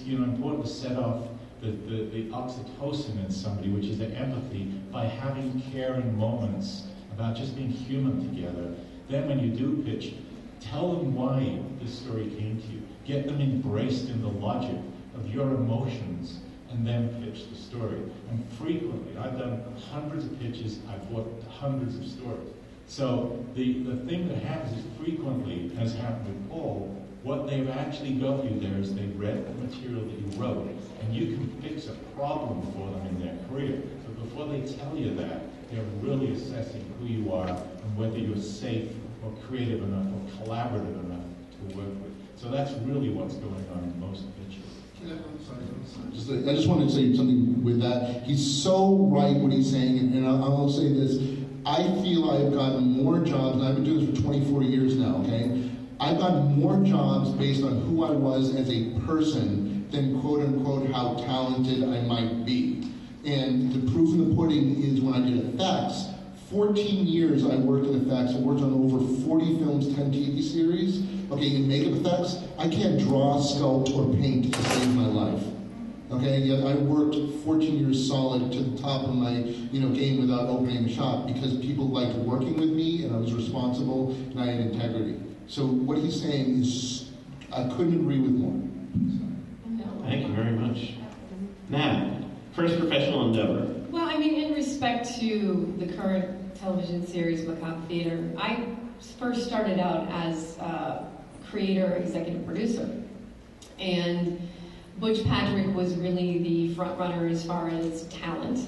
important to set off the oxytocin in somebody, which is the empathy, by having caring moments about just being human together. Then when you do pitch, tell them why this story came to you. Get them embraced in the logic of your emotions, and then pitch the story. And frequently, I've done hundreds of pitches, I've bought hundreds of stories. So the thing that happens is frequently, as happened with Paul, what they've actually got you there is they've read the material that you wrote, and you can fix a problem for them in their career. But before they tell you that, they're really assessing who you are and whether you're safe or creative enough or collaborative enough to work with. So that's really what's going on in most pitches. I just wanted to say something with that. He's so right what he's saying, and I'll say this. I feel I've gotten more jobs, and I've been doing this for 24 years now, okay? I've gotten more jobs based on who I was as a person than quote-unquote how talented I might be. And the proof in the pudding is when I did effects. 14 years I worked in effects. I worked on over 40 films, 10 TV series. Okay, in makeup effects, I can't draw, sculpt, or paint to save my life. Okay, yet I worked 14 years solid to the top of my game without opening a shop because people liked working with me and I was responsible and I had integrity. So what he's saying is, I couldn't agree with more. Thank you very much. Nat, first professional endeavor. Well, in respect to the current television series Macabre Theater, I first started out as a creator, executive producer. And Butch Patrick was really the front runner as far as talent.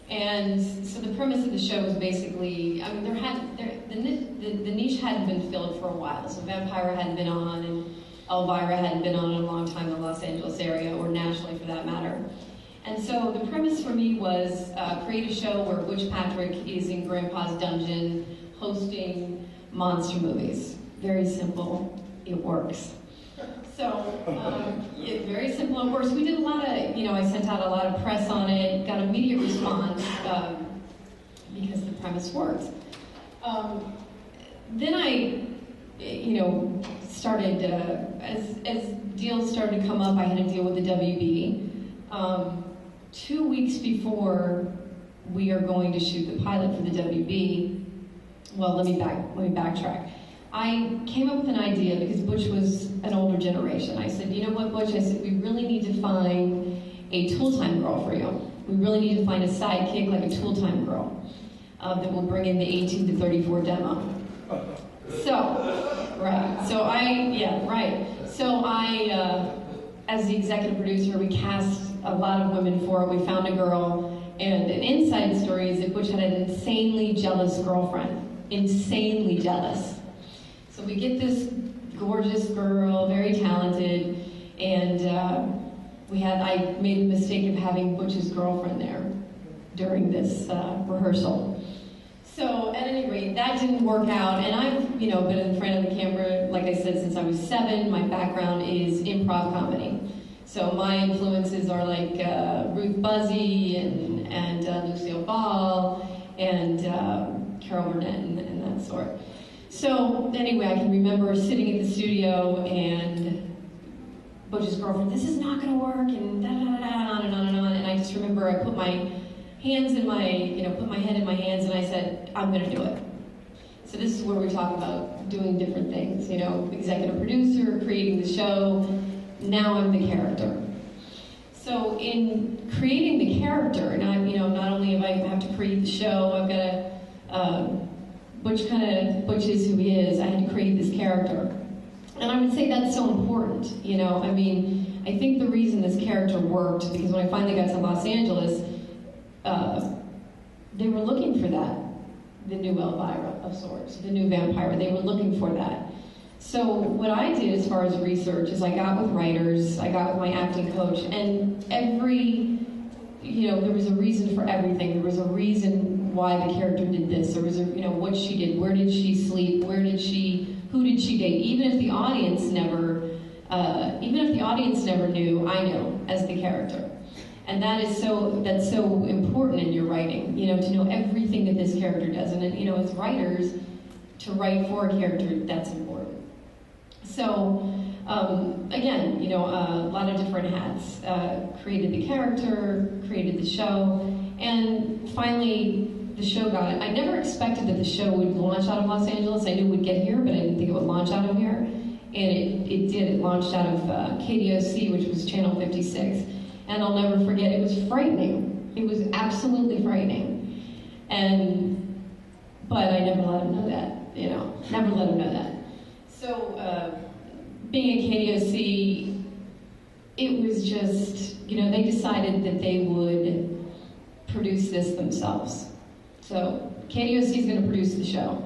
And so the premise of the show was basically, the niche hadn't been filled for a while. So Vampira hadn't been on, and Elvira hadn't been on in a long time in the Los Angeles area, or nationally for that matter. And so the premise for me was create a show where Butch Patrick is in Grandpa's dungeon hosting monster movies. Very simple, it works. So, very simple. Of course, we did a lot of, I sent out a lot of press on it, got immediate response because the premise worked. Then I, started, as deals started to come up, I had to deal with the WB. 2 weeks before we are going to shoot the pilot for the WB, well, let me backtrack. I came up with an idea because Butch was an older generation. I said, you know what, Butch? I said, we really need to find a tool-time girl for you. We really need to find a sidekick, like a tool-time girl, that will bring in the 18 to 34 demo. So, right. So I, as the executive producer, we cast a lot of women for it. We found a girl, and an inside story is that Butch had an insanely jealous girlfriend. Insanely jealous. So we get this gorgeous girl, very talented, and I made the mistake of having Butch's girlfriend there during this rehearsal. So at any rate, that didn't work out, and I've been in front of the camera, like I said, since I was 7. My background is improv comedy. So my influences are like Ruth Buzzy and Lucille Ball and Carol Burnett and that sort. So anyway, I can remember sitting in the studio and Butch's girlfriend, this is not going to work, and on and on and on. And I just remember I put my hands in my, put my head in my hands, and I said, I'm going to do it. So this is where we talk about doing different things, executive producer, creating the show. Now I'm the character. So in creating the character, and I'm, not only have I have to create the show, I've got to, Butch is who he is. I had to create this character. And I would say that's so important, I think the reason this character worked, because when I finally got to Los Angeles, they were looking for that, the new Elvira of sorts, the new vampire. They were looking for that. So what I did as far as research is I got with writers, I got with my acting coach, and there was a reason for everything. There was a reason why the character did this. There was what she did, where did she sleep, who did she date. Even if the audience never knew, I knew as the character. And that's so important in your writing, to know everything that this character does. And as writers, to write for a character, that's important. So, again, a lot of different hats. Created the character, created the show, and finally the show I never expected that the show would launch out of Los Angeles. I knew it would get here, but I didn't think it would launch out of here. And it did. It launched out of KDOC, which was Channel 56. And I'll never forget, it was frightening. It was absolutely frightening. But I never let him know that, never let him know that. So, being at KDOC, it was just, they decided that they would produce this themselves. So, KDOC is going to produce the show.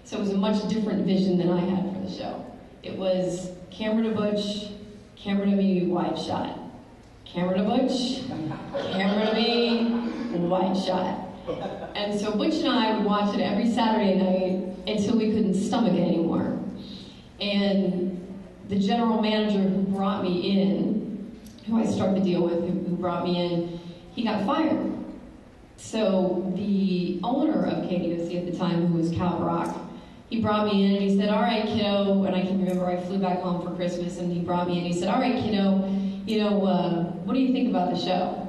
So it was a much different vision than I had for the show. It was camera to Butch, camera to me, wide shot. Camera to Butch, camera to me, wide shot. And so Butch and I would watch it every Saturday night until we couldn't stomach it anymore. And the general manager who brought me in, who I struck the deal with, who brought me in, he got fired. So the owner of KDOC at the time, who was Cal Brock, he brought me in and he said, all right, kiddo, and I can remember I flew back home for Christmas and he brought me in and he said, all right, kiddo, what do you think about the show?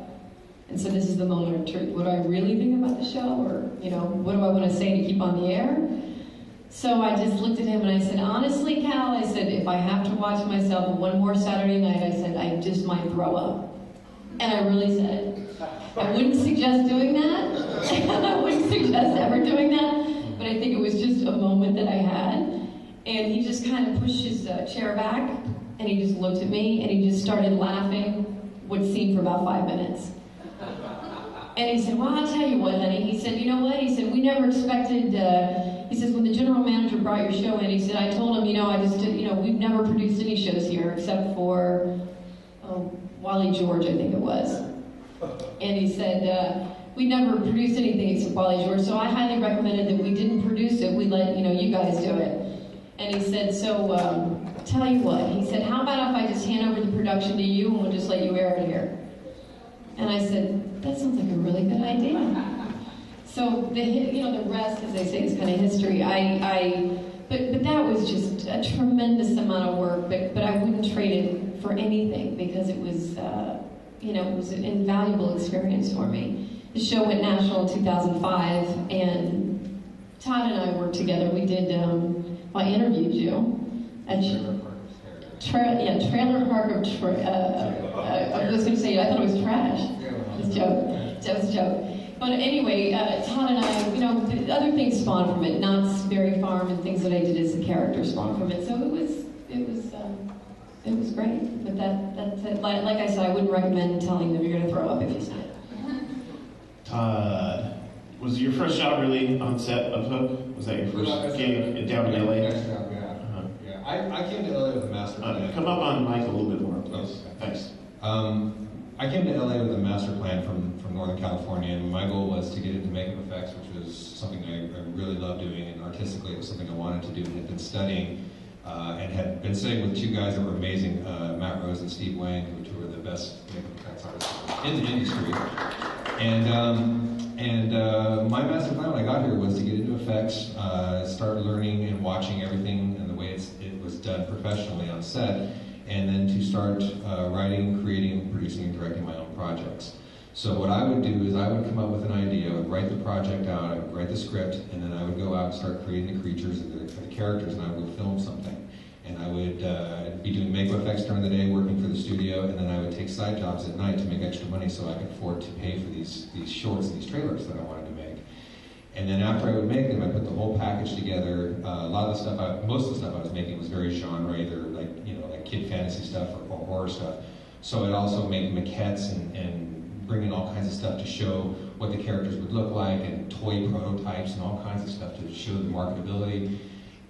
And so this is the moment of truth. What do I really think about the show? Or, what do I want to say to keep on the air? So I just looked at him and I said, honestly, Cal, I said, if I have to watch myself one more Saturday night, I said, I just might throw up. And I really said it. I wouldn't suggest doing that. I wouldn't suggest ever doing that. But I think it was just a moment that I had. And he just kind of pushed his chair back and he just looked at me and he just started laughing, what seemed for about 5 minutes. And he said, well, I'll tell you what, honey. He said, you know what? He said, we never expected, he says, when the general manager brought your show in, he said, I told him, we've never produced any shows here except for Wally George, I think it was. And he said, we never produced anything except Wally George, so I highly recommended that we didn't produce it, we let, you guys do it. And he said, so tell you what, he said, how about if I just hand over the production to you and we'll just let you air it here? And I said, that sounds like a really good idea. So the rest, as they say, is kind of history. But that was just a tremendous amount of work. But I wouldn't trade it for anything because it was it was an invaluable experience for me. The show went national in 2005, and Todd and I worked together. We did. I interviewed you at Trailer Park of I was going to say I thought it was trash. It was a joke. That was a joke. But anyway, Todd and I, the other things spawned from it. Knott's Berry Farm and things that I did as a character spawned from it. So it was great. But that's it. Like I said, I wouldn't recommend telling them you're going to throw up if you see it. Todd, was your first job really on set of Hook? Was that your first gig down in LA? Yeah. I came to LA with a master plan. Come up on mic a little bit more, please. Thanks. I came to LA with a master plan from Northern California, and my goal was to get into makeup effects, which was something I really loved doing, and artistically it was something I wanted to do and had been studying, and had been studying with two guys that were amazing, Matt Rose and Steve Wang, which were the best makeup effects artists in the industry. And my master plan when I got here was to get into effects, start learning and watching everything and the way it was done professionally on set, and then to start writing, creating, producing, and directing my own projects. So what I would do is I would come up with an idea, I would write the project out, I would write the script, and then I would go out and start creating the creatures and the characters, and I would film something. And I would be doing makeup effects during the day, working for the studio, and then I would take side jobs at night to make extra money so I could afford to pay for these shorts and these trailers that I wanted to make. And then after I would make them, I put the whole package together. Most of the stuff I was making was very genre, either like kid fantasy stuff or horror stuff. So I'd also make maquettes and bring in all kinds of stuff to show what the characters would look like, and toy prototypes and all kinds of stuff to show the marketability.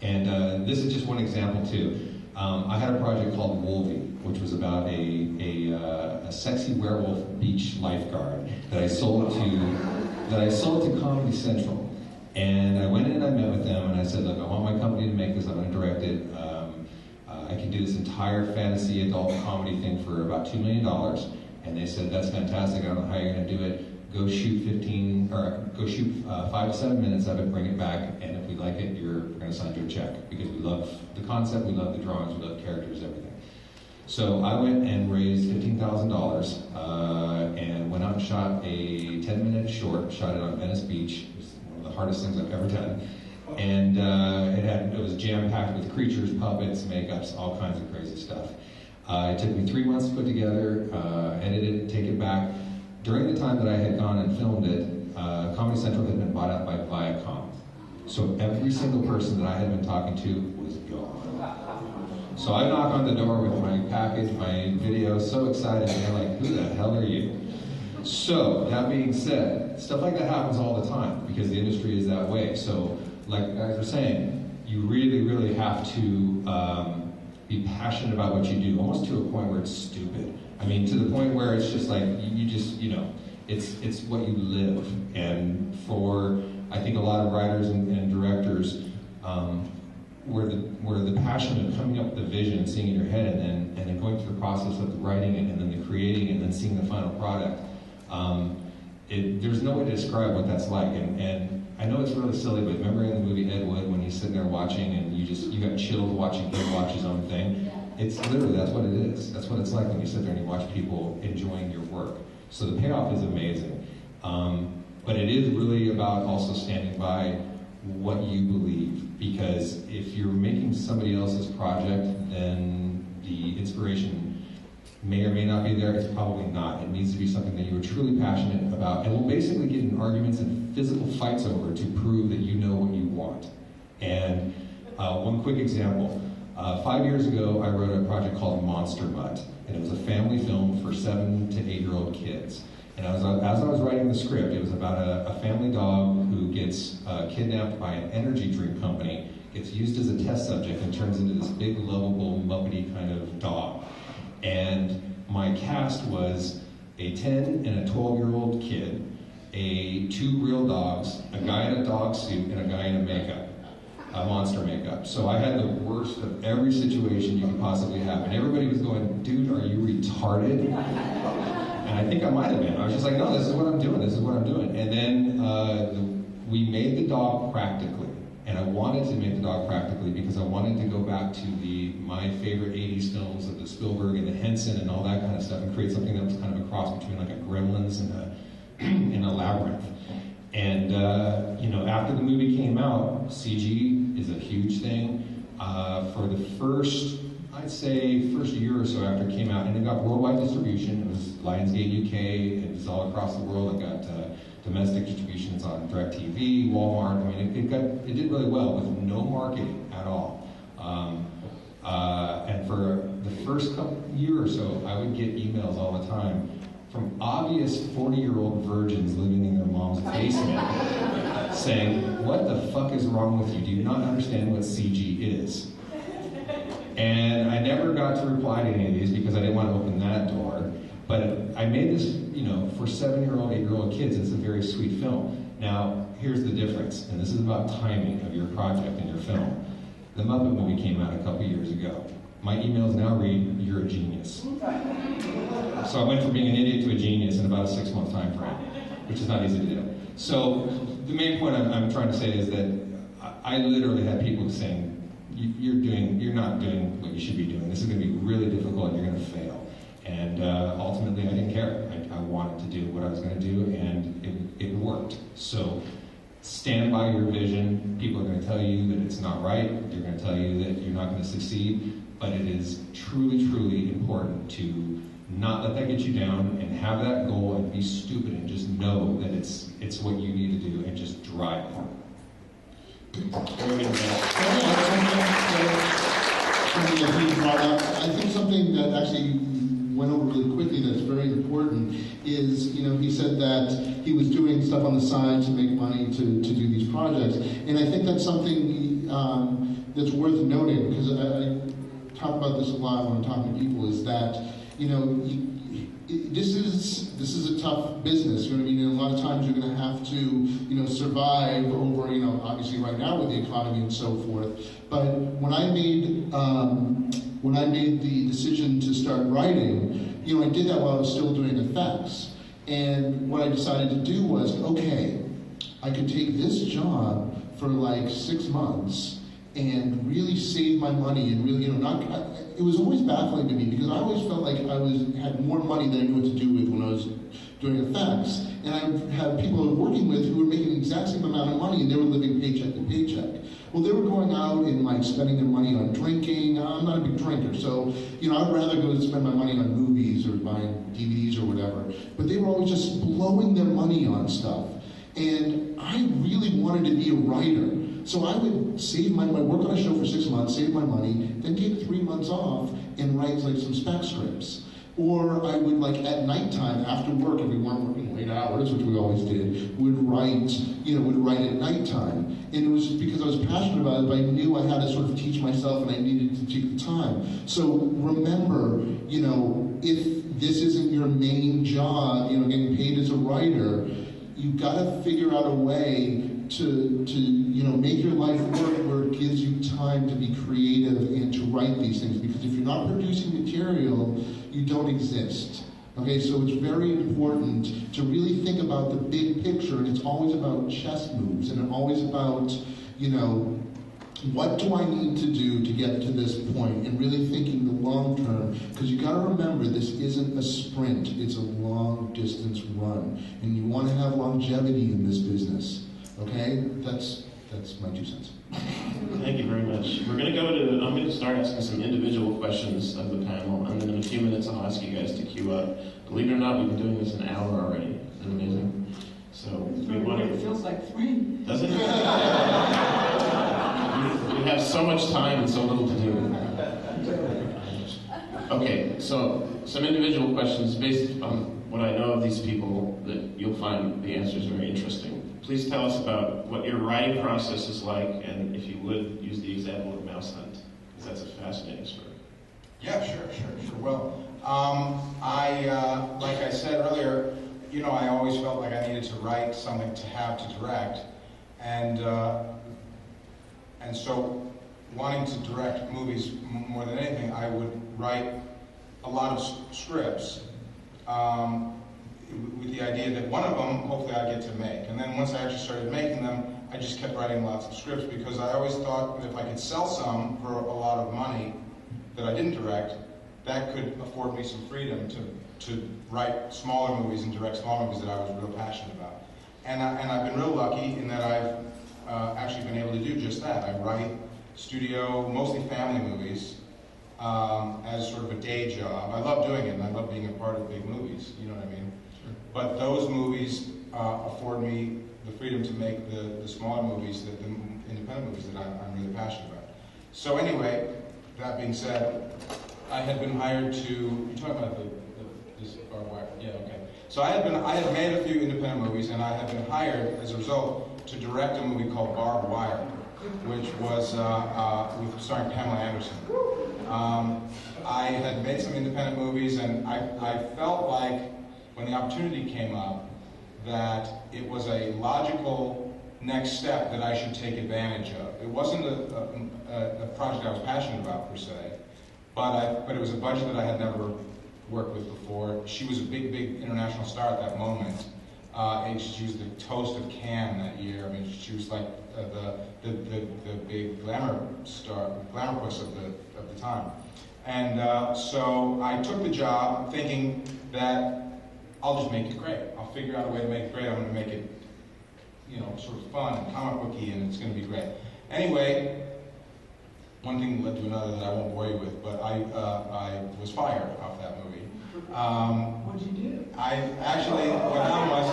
And this is just one example too. I had a project called Wolvie, which was about a sexy werewolf beach lifeguard that I sold to Comedy Central. And I went in and I met with them and I said, look, I want my company to make this, I'm going to direct it. I can do this entire fantasy adult comedy thing for about $2 million. And they said, that's fantastic, I don't know how you're going to do it. Go shoot 5 to 7 minutes of it, bring it back, and if we like it, we're going to sign you a check. Because we love the concept, we love the drawings, we love the characters, everything. So I went and raised $15,000 and went out and shot a 10-minute short, shot it on Venice Beach. It was one of the hardest things I've ever done. And it was jam-packed with creatures, puppets, makeups, all kinds of crazy stuff. It took me 3 months to put together, edit it, take it back. During the time that I had gone and filmed it, Comedy Central had been bought out by Viacom. So every single person that I had been talking to was gone. So I knock on the door with my package, my video, so excited, and they're like, who the hell are you? So, that being said, stuff like that happens all the time, because the industry is that way. So, like you guys were saying, you really, really have to be passionate about what you do, almost to a point where it's stupid. I mean, to the point where it's just like, it's what you live. And for, I think, a lot of writers and directors, where the passion of coming up with the vision, seeing it in your head, and then going through the process of the writing it, and then the creating, and then seeing the final product, there's no way to describe what that's like. And I know it's really silly, but remember in the movie Ed Wood when he's sitting there watching and you got chilled watching him watch his own thing? It's literally, that's what it is. That's what it's like when you sit there and you watch people enjoying your work. So the payoff is amazing. But it is really about also standing by what you believe, because if you're making somebody else's project, then the inspiration may or may not be there. It's probably not. It needs to be something that you are truly passionate about, and will basically get in arguments and physical fights over to prove that you know what you want. And one quick example. 5 years ago, I wrote a project called Monster Mutt, and it was a family film for 7 to 8-year-old kids. And as I was writing the script, it was about a family dog who gets kidnapped by an energy drink company, gets used as a test subject, and turns into this big, lovable, muppety kind of dog. And my cast was a 10 and a 12-year-old kid, 2 real dogs, a guy in a dog suit, and a guy in a makeup. monster makeup. So I had the worst of every situation you could possibly have. And everybody was going, dude, are you retarded? And I think I might have been. I was just like, no, this is what I'm doing. This is what I'm doing. And then we made the dog practically. And I wanted to make the dog practically because I wanted to go back to my favorite 80s films of the Spielberg and the Henson and all that kind of stuff and create something that was kind of a cross between like a Gremlins and a Labyrinth. And, after the movie came out, CG is a huge thing. For the first year or so after it came out, and it got worldwide distribution. It was Lionsgate UK, it was all across the world. It got domestic distributions on DirecTV, Walmart. I mean, it did really well with no marketing at all. And for the first year or so, I would get emails all the time from obvious 40-year-old virgins living in their mom's basement saying, what the fuck is wrong with you? Do you not understand what CG is? And I never got to reply to any of these because I didn't want to open that door. But I made this, for 7-year-old, 8-year-old kids, it's a very sweet film. Now, here's the difference, and this is about timing of your project and your film. The Muppet movie came out a couple years ago. My emails now read, you're a genius. So I went from being an idiot to a genius in about a 6-month time frame, which is not easy to do. So the main point I'm trying to say is that I literally had people saying, you're not doing what you should be doing. This is going to be really difficult and you're going to fail. And ultimately I didn't care. I wanted to do what I was going to do, and it worked. So stand by your vision. People are going to tell you that it's not right. They're going to tell you that you're not going to succeed. But it is truly, truly important to not let that get you down and have that goal and be stupid and just know that it's what you need to do and just drive it. I think something that actually went over really quickly that's very important is, he said that he was doing stuff on the side to make money to do these projects. And I think that's something that's worth noting, because I talk about this a lot when I'm talking to people, is that, this is a tough business, you know what I mean? And a lot of times you're going to have to, survive over, obviously right now with the economy and so forth. But when I made the decision to start writing, I did that while I was still doing effects. And what I decided to do was, okay, I could take this job for like 6 months and really save my money and really, it was always baffling to me because I always felt like I had more money than I knew what to do with when I was doing effects. And I had people I was working with who were making the exact same amount of money and they were living paycheck to paycheck. Well, they were going out and like spending their money on drinking. I'm not a big drinker, so I'd rather go spend my money on movies or buying DVDs or whatever. But they were always just blowing their money on stuff. And I really wanted to be a writer. So I would save my work on a show for 6 months, save my money, then take 3 months off and write like some spec scripts. Or I would at nighttime after work, if we weren't working late hours, which we always did, would write at nighttime. And it was because I was passionate about it, but I knew I had to sort of teach myself and I needed to take the time. So remember, if this isn't your main job, getting paid as a writer, you've got to figure out a way to make your life work where it gives you time to be creative and to write these things. Because if you're not producing material, you don't exist. Okay, so it's very important to really think about the big picture, and it's always about chess moves, and it's always about, what do I need to do to get to this point, and really thinking the long term, because you got to remember this isn't a sprint, it's a long distance run, and you want to have longevity in this business. Okay, that's my 2 cents. Thank you very much. I'm going to start asking some individual questions of the panel, and then in a few minutes I'll ask you guys to queue up. Believe it or not, we've been doing this an hour already. Isn't it amazing? So it feels like 3. Doesn't it? We have so much time and so little to do. Okay, so some individual questions based on what I know of these people that you'll find the answers very interesting. Please tell us about what your writing process is like, and if you would, use the example of Mouse Hunt, because that's a fascinating story. Yeah, sure. Well, like I said earlier, I always felt like I needed to write something to have to direct, and And so, wanting to direct movies more than anything, I would write a lot of scripts with the idea that one of them, hopefully, I get to make. And then once I actually started making them, I just kept writing lots of scripts because I always thought that if I could sell some for a lot of money that I didn't direct, that could afford me some freedom to write smaller movies and direct smaller movies that I was real passionate about. And I've been real lucky in that I've actually been able to do just that. I write studio, mostly family movies, as sort of a day job. I love doing it, and I love being a part of big movies, you know what I mean? Sure. But those movies afford me the freedom to make the smaller movies, the independent movies that I'm really passionate about. So anyway, that being said, I had been hired to, you're talking about this barbed wire, yeah, okay. So I had made a few independent movies, and I had been hired as a result to direct a movie called Barbed Wire, which was starring Pamela Anderson. I had made some independent movies, and I felt like when the opportunity came up that it was a logical next step that I should take advantage of. It wasn't a project I was passionate about per se, but it was a budget that I had never worked with before. She was a big international star at that moment. And she was the toast of Cannes that year. I mean, she was like the big glamour puss of the time. And so I took the job thinking that I'll just make it great. I'll figure out a way to make it great. I'm going to make it, you know, sort of fun and comic booky, and it's going to be great. Anyway, one thing led to another that I won't bore you with, but I was fired off that movie. What'd you do? I actually, what happened was,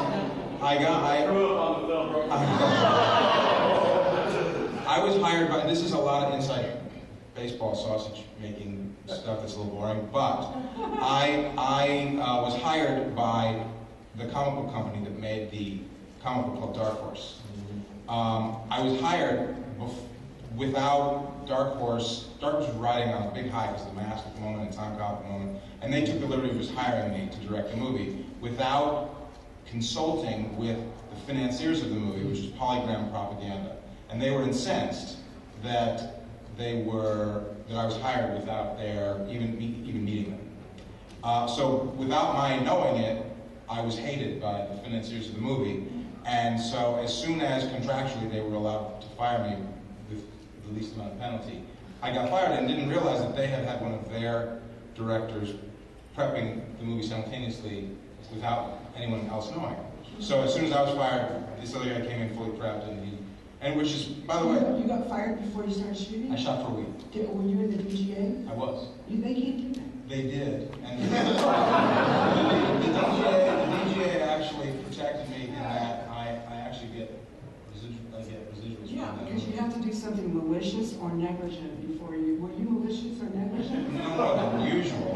I was hired by, this is a lot of inside baseball sausage making stuff that's a little boring, but I was hired by the comic book company that made the comic book called Dark Horse. I was hired without Dark Horse. Dark Horse was riding on a big high because of The Mask at the moment and Time Cop at the moment, and they took the liberty of just hiring me to direct the movie without consulting with the financiers of the movie, which was Polygram Propaganda. And they were incensed that I was hired without their even meeting them. So without my knowing it, I was hated by the financiers of the movie. And so as soon as contractually they were allowed to fire me with the least amount of penalty, I got fired and didn't realize that they had one of their directors prepping the movie simultaneously without anyone else knowing. So as soon as I was fired, this other guy came in fully prepped, and which is, by the way, You got fired before you started shooting? I shot for a week. Were you in the DGA? I was. They can't do that. They did, and the DGA actually protected me in that I actually get residuals. Yeah, from because you have to do something malicious or negligent before you. Were you malicious or negligent? No more than usual.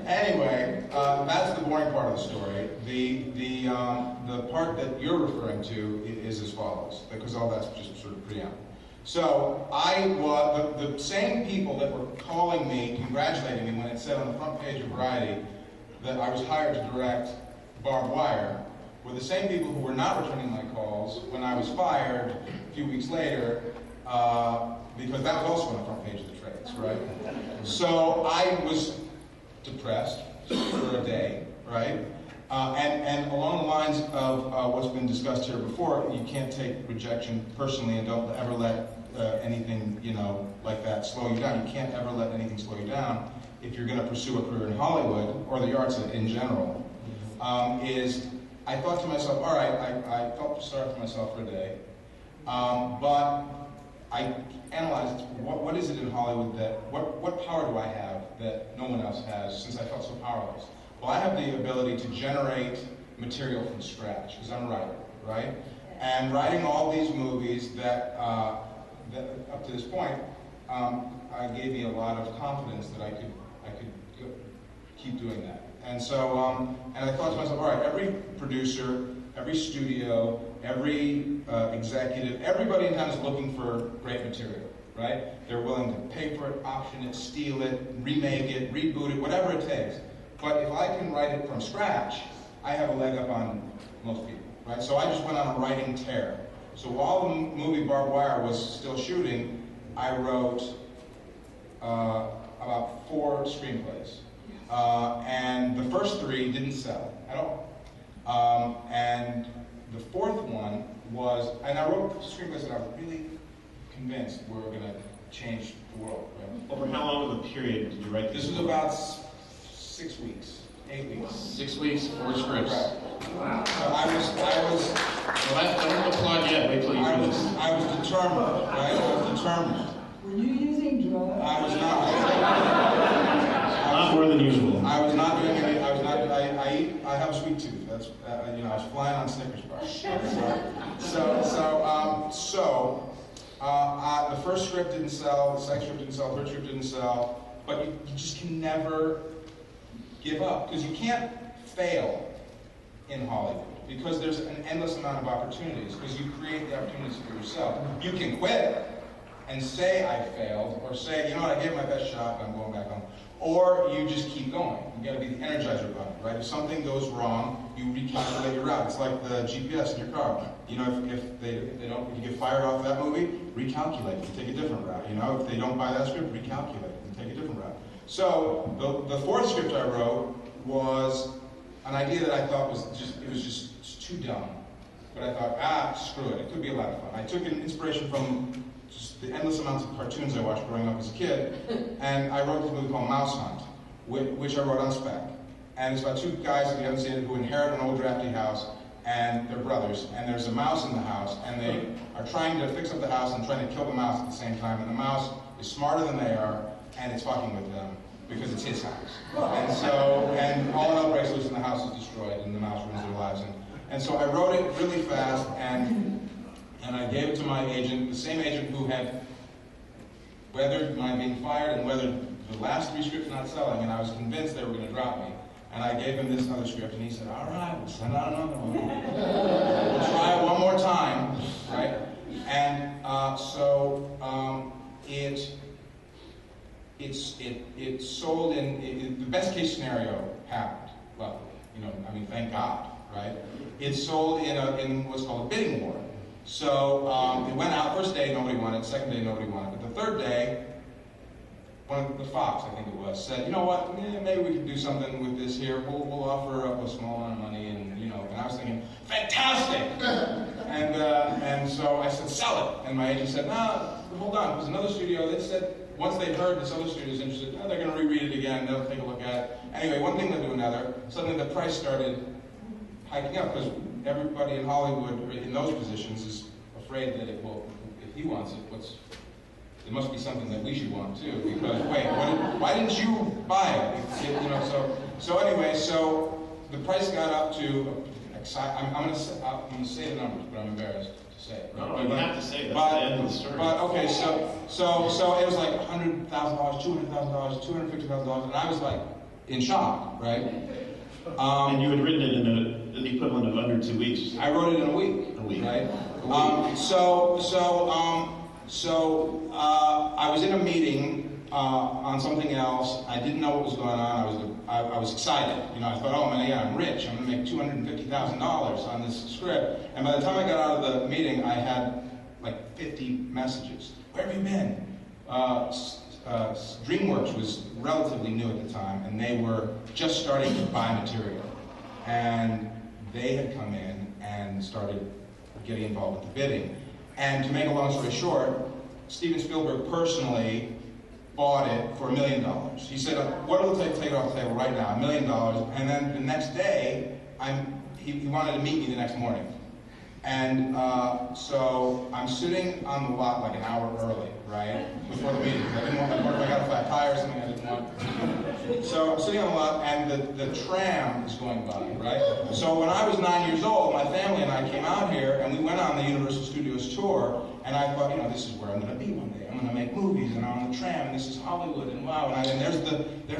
Anyway, that's the boring part of the story. The part that you're referring to is as follows, because all that's just sort of preamble. So the same people that were calling me, congratulating me when it said on the front page of Variety that I was hired to direct Barbed Wire, were the same people who were not returning my calls when I was fired a few weeks later, because that was also on the front page of the trades, right? So I was depressed for a day, right? And along the lines of what's been discussed here before, you can't take rejection personally, and don't ever let anything, like that slow you down. You can't ever let anything slow you down if you're going to pursue a career in Hollywood, or the arts in general. I thought to myself, all right, I felt sorry for myself for a day, but I analyzed what is it in Hollywood what power do I have that no one else has, since I felt so powerless? Well, I have the ability to generate material from scratch, because I'm a writer, right? And writing all these movies that up to this point, gave me a lot of confidence that I could keep doing that. And so, and I thought to myself, all right, every producer, every studio, every executive, everybody in town is looking for great material, right? They're willing to pay for it, option it, steal it, remake it, reboot it, whatever it takes. But if I can write it from scratch, I have a leg up on most people. right? So I just went on a writing tear. So while the movie Barbed Wire was still shooting, I wrote about 4 screenplays. And the first 3 didn't sell at all. And the 4th one was, and I wrote screenplays that I was really convinced were going to change the world. Right? Over how long of a period did you write This was about 6 weeks, 8 weeks. 6 weeks, 4 scripts. Right. Wow. So I was. Well, don't applaud yet. Wait till you I do was this. determined, right? I was determined. Were you using drugs? I was not. Not more than usual. I was not doing any. I was not. I have a sweet tooth. That's you know. I was flying on Snickers bars. The first script didn't sell. The second script didn't sell. The third script didn't sell. But you just can never give up because you can't fail in Hollywood because there's an endless amount of opportunities because you create the opportunities for yourself. You can quit and say I failed, or say, you know what, I gave my best shot, but I'm going back home. Or you just keep going. You got to be the Energizer Bunny, right? If something goes wrong, you recalculate your route. It's like the GPS in your car. You know, if you get fired off that movie, recalculate. You take a different route. You know, if they don't buy that script, recalculate and take a different route. So the 4th script I wrote was an idea that I thought was just too dumb. But I thought, screw it. It could be a lot of fun. I took an inspiration from just the endless amounts of cartoons I watched growing up as a kid, and I wrote this movie called Mouse Hunt, which I wrote on spec. And it's about 2 guys, if you haven't seen it, who inherit an old drafty house, and they're brothers, and there's a mouse in the house, and they are trying to fix up the house and trying to kill the mouse at the same time, and the mouse is smarter than they are, and it's fucking with them, because it's his house. And all hell breaks loose and the house is destroyed, and the mouse ruins their lives. And so I wrote it really fast, and I gave it to my agent, the same agent who had weathered my being fired and weathered the last 3 scripts not selling, and I was convinced they were going to drop me. And I gave him this other script, and he said, all right, we'll send out another one. We'll try it one more time, right? And it sold in, the best case scenario happened. Well, you know, I mean, thank God, right? It sold in what's called a bidding war. So it went out, first day nobody wanted it, second day nobody wanted it. But the third day, one of the Fox, I think it was, said, you know what, maybe we can do something with this here. We'll offer up a small amount of money, and you know, and I was thinking, fantastic! And so I said, sell it. And my agent said, no, hold on, because another studio, they said, once they heard this other studio's interested, they're going to reread it again, they'll take a look at it. Anyway, one thing led to another. Suddenly the price started hiking up, because everybody in Hollywood, in those positions, is afraid that if he wants it, it must be something that we should want too, because wait, why didn't you buy it? You know, so anyway, so the price got up to, I'm going to say the numbers, but I'm embarrassed to say it. No, you have to say it. That's the end of the story. But okay, so it was like $100,000, $200,000, $250,000, and I was like in shock, right? And you had written it in the equivalent of under 2 weeks. I wrote it in a week. A week. Right? I was in a meeting on something else. I didn't know what was going on. I was excited. You know, I thought, oh man, yeah, I'm rich. I'm going to make $250,000 on this script. And by the time I got out of the meeting, I had like 50 messages. Where have you been? DreamWorks was relatively new at the time, and they were just starting to buy material. And they had come in and started getting involved with the bidding. And to make a long story short, Steven Spielberg personally bought it for $1 million. He said, what will it take to take it off the table right now? $1 million. And then the next day, he wanted to meet me the next morning. And so I'm sitting on the lot like an hour early, right, before the meeting. I didn't want, what if I got a flat tire or something I didn't want? So I'm sitting on the lot, and the tram is going by, right? So when I was 9 years old, my family and I came out here, and we went on the Universal Studios tour, and I thought, you know, this is where I'm going to be one day. I'm going to make movies, and I'm on the tram, and this is Hollywood, and wow, and there's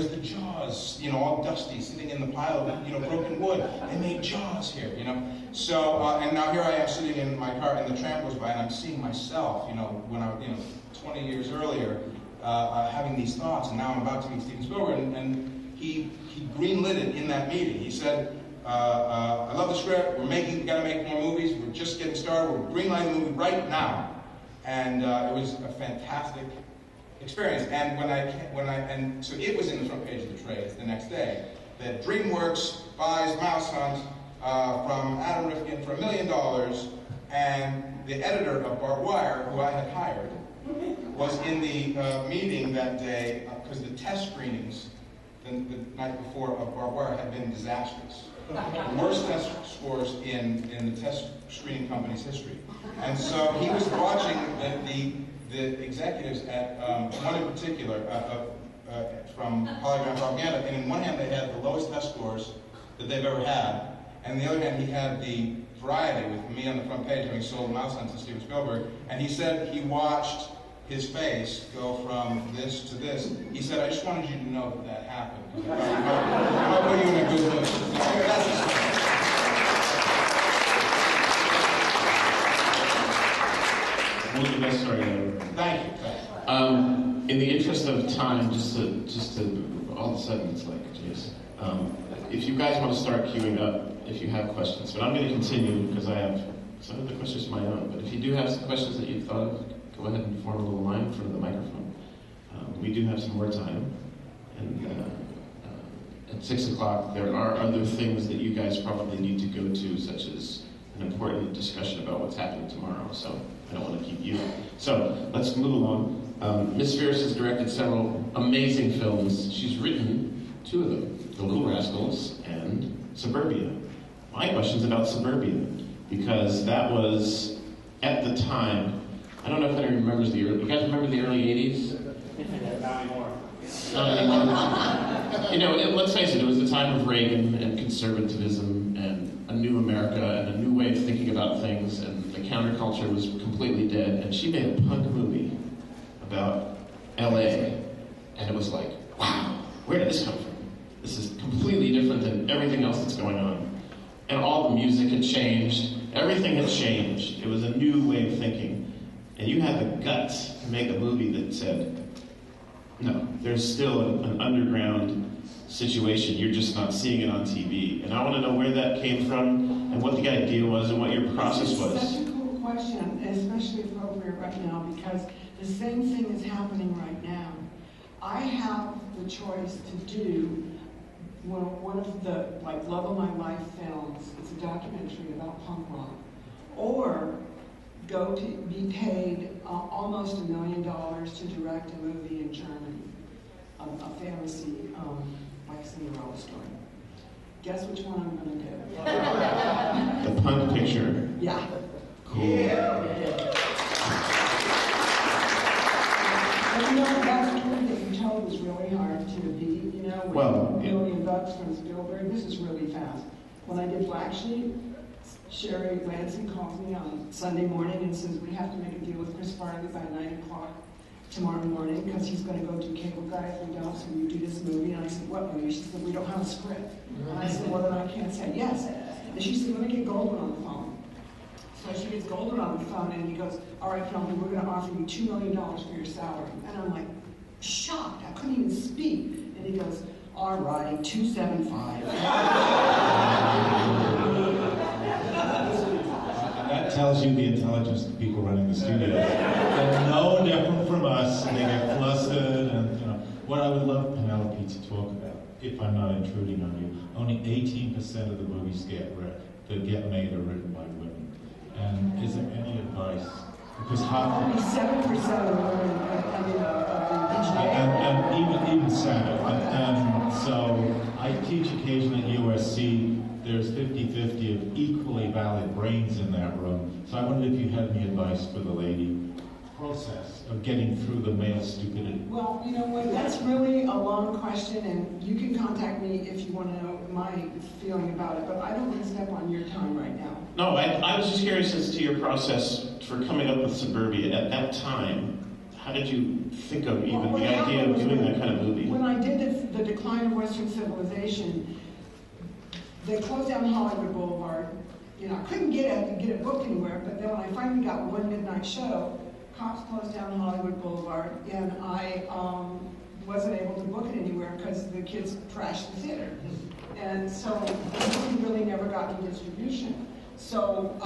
the Jaws, you know, all dusty, sitting in the pile of, you know, broken wood. They made Jaws here, you know. So, and now here I am sitting in my car, and the tram goes by, and I'm seeing myself, you know, when I, you know, 20 years earlier, having these thoughts, and now I'm about to meet Steven Spielberg, and he greenlit it in that meeting. He said, I love the script. We got to make more movies. We're just getting started. We're greenlighting the movie right now. And it was a fantastic experience. And so it was in the front page of the trades the next day that DreamWorks buys Mouse Hunt from Adam Rifkin for $1 million, and the editor of Barbed Wire, who I had hired, was in the meeting that day because the test screenings the night before of Barbed Wire had been disastrous. The worst test scores in the test screening company's history. And so he was watching the executives at one in particular from Polygram Propaganda, and in one hand they had the lowest test scores that they've ever had, and on the other hand he had the Variety with me on the front page having sold Mouse Hunt to Steven Spielberg, and he said he watched his face go from this to this. He said, I just wanted you to know that happened. It might put you in a good mood. That's the story. One of the best stories ever. Thank you. In the interest of time, just to all of a sudden it's like, geez. If you guys want to start queuing up, if you have questions, but I'm going to continue because I have some of the questions of my own. But if you do have some questions that you've thought of, go ahead and form a little line in front of the microphone. We do have some more time, and at 6 o'clock there are other things that you guys probably need to go to, such as an important discussion about what's happening tomorrow. So I don't want to keep you. So let's move along. Miss Fierce has directed several amazing films. She's written 2 of them, The Little Rascals and Suburbia. My question's about Suburbia, because that was, at the time, I don't know if anyone remembers the early, you guys remember the early 80s? Not anymore. You know, let's face it, it was the time of Reagan and conservatism and a new America and a new way of thinking about things, and the counterculture was completely dead, and she made a punk movie about LA, and it was like, wow, where did this come from? This is completely different than everything else that's going on. And all the music had changed, everything had changed. It was a new way of thinking. And you had the guts to make a movie that said, no, there's still an underground situation, you're just not seeing it on TV. And I want to know where that came from, and what the idea was, and what your process was. It's such a cool question, especially appropriate right now, because the same thing is happening right now. I have the choice to do one of the Love of My Life films. It's a documentary about punk rock, or go to be paid almost $1 million to direct a movie in Germany, a fantasy like Cinderella story. Guess which one I'm going to do? The punk picture. Yeah. Cool. Yeah. But you know, that story that you told was really hard to beat. You know, with $1 million from Spielberg. This is really fast. When I did Black Sheep, Sherry Lansing calls me on Sunday morning and says, we have to make a deal with Chris Farley by 9 o'clock tomorrow morning because he's going to go do Cable Guy if we don't, so you do this movie. And I said, what movie? She said, we don't have a script. And I said, well, then I can't say yes. And she said, let me get Goldwyn on the phone. So she gets Goldwyn on the phone, and he goes, all right, Phil, we're going to offer you $2 million for your salary. And I'm like, shocked. I couldn't even speak. And he goes, all right, 275. That tells you the intelligence of the people running the studio. They're no different from us. They get flustered, and you know what I would love Penelope to talk about, if I'm not intruding on you. Only 18% of the movies that get made are written by women. And is there any advice? Because only 7% of the women, and even Senate. And so I teach occasionally at USC. There's 50-50 of equally valid brains in that room. So I wondered if you had any advice for the lady process of getting through the male stupidity. Well, you know what, that's really a long question, and you can contact me if you want to know my feeling about it, but I don't want to step on your time right now. No, I was just curious as to your process for coming up with Suburbia. At that time, how did you think of even the idea of doing that kind of movie? When I did the Decline of Western Civilization, they closed down Hollywood Boulevard. You know, I couldn't get it booked anywhere, but then when I finally got one midnight show, cops closed down Hollywood Boulevard, and I wasn't able to book it anywhere because the kids trashed the theater. And so the movie really never got any distribution. So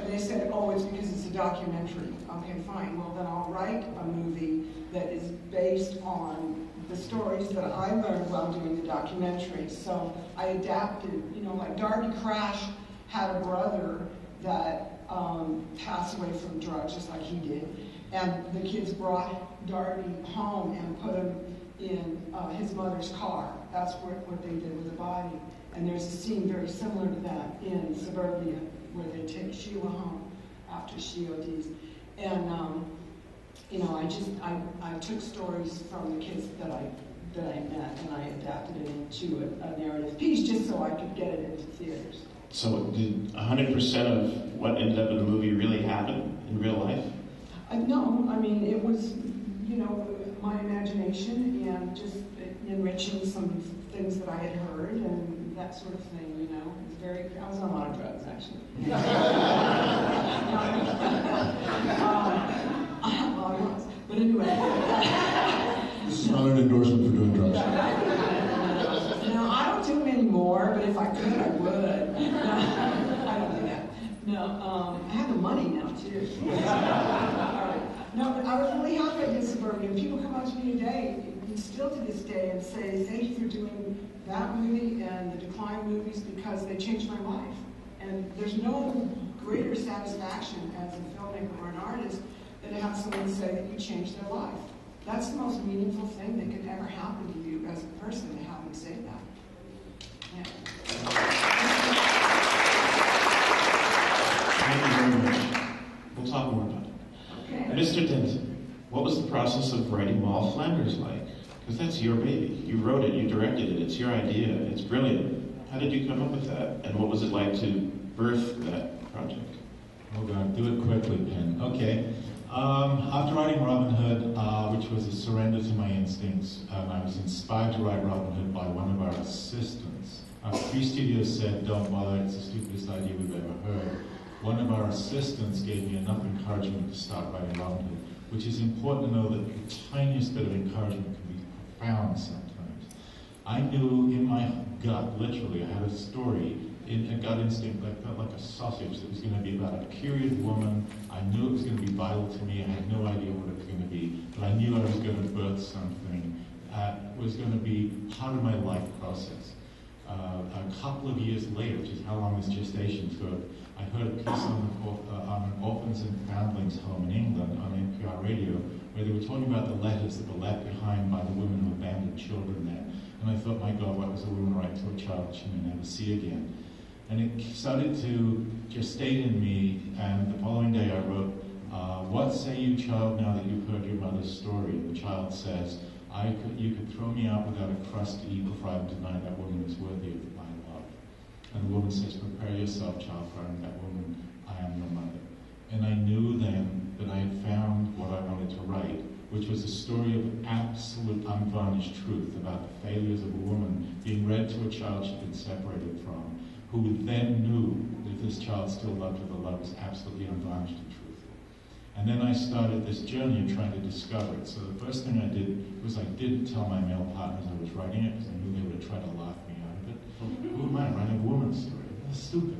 they said, oh, it's because it's a documentary. Okay, fine. Well, then I'll write a movie that is based on the stories that I learned while doing the documentary. So I adapted, like Darby Crash had a brother that passed away from drugs, just like he did. And the kids brought Darby home and put him in his mother's car. That's what they did with the body. And there's a scene very similar to that in Suburbia, where they take Sheila home after she ODs. And I took stories from the kids that I met, and I adapted it into a narrative piece just so I could get it into theaters. So did 100% of what ended up in the movie really happen in real life? No, I mean, it was, my imagination and just enriching some things that I had heard and that sort of thing, I was on a lot of drugs, actually. Well, I was. But anyway. This is not an endorsement for doing drugs. No, I don't do them anymore, but if I could, I would. No, I don't do that. No, I have the money now, too. All right. No, but I was really happy I did Suburbia. People come up to me today, and still to this day, and say, thank you for doing that movie and the Decline movies because they changed my life. And there's no greater satisfaction as a filmmaker or an artist than to have someone say that you changed their life. That's the most meaningful thing that could ever happen to you as a person, to have them say that. Yeah. Thank you very much. We'll talk more about it. Okay. Mr. Denton, what was the process of writing Wall Flanders like? Because that's your baby. You wrote it, you directed it, it's your idea, it's brilliant. How did you come up with that? And what was it like to birth that project? Oh God, do it quickly, Penn. Okay. After writing Robin Hood, which was a surrender to my instincts, I was inspired to write Robin Hood by one of our assistants. Free Studios said, don't bother, it's the stupidest idea we've ever heard. One of our assistants gave me enough encouragement to start writing Robin Hood, which is important to know that the tiniest bit of encouragement can be profound sometimes. I knew in my gut, literally, I had a story, a gut instinct that felt like a sausage that was going to be about a period woman. I knew it was going to be vital to me. I had no idea what it was going to be, but I knew I was going to birth something that was going to be part of my life process. A couple of years later, which is how long this gestation took, I heard a piece on an orphans and foundlings home in England on NPR radio, where they were talking about the letters that were left behind by the women who abandoned children there. And I thought, my God, what does a woman write to a child she may never see again? And it started to gestate in me, and the following day I wrote, what say you, child, now that you've heard your mother's story? And the child says, you could throw me out without a crust to eat before I would deny that woman is worthy of my love. And the woman says, prepare yourself, child, for I am that woman, I am your mother. And I knew then that I had found what I wanted to write, which was a story of absolute unvarnished truth about the failures of a woman being read to a child she'd been separated from, who then knew that if this child still loved her, the love was absolutely unvarnished and truthful. And then I started this journey of trying to discover it. So the first thing I did was I didn't tell my male partners I was writing it, because I knew they would try to laugh me out of it. Who am I writing a woman's story? That's stupid.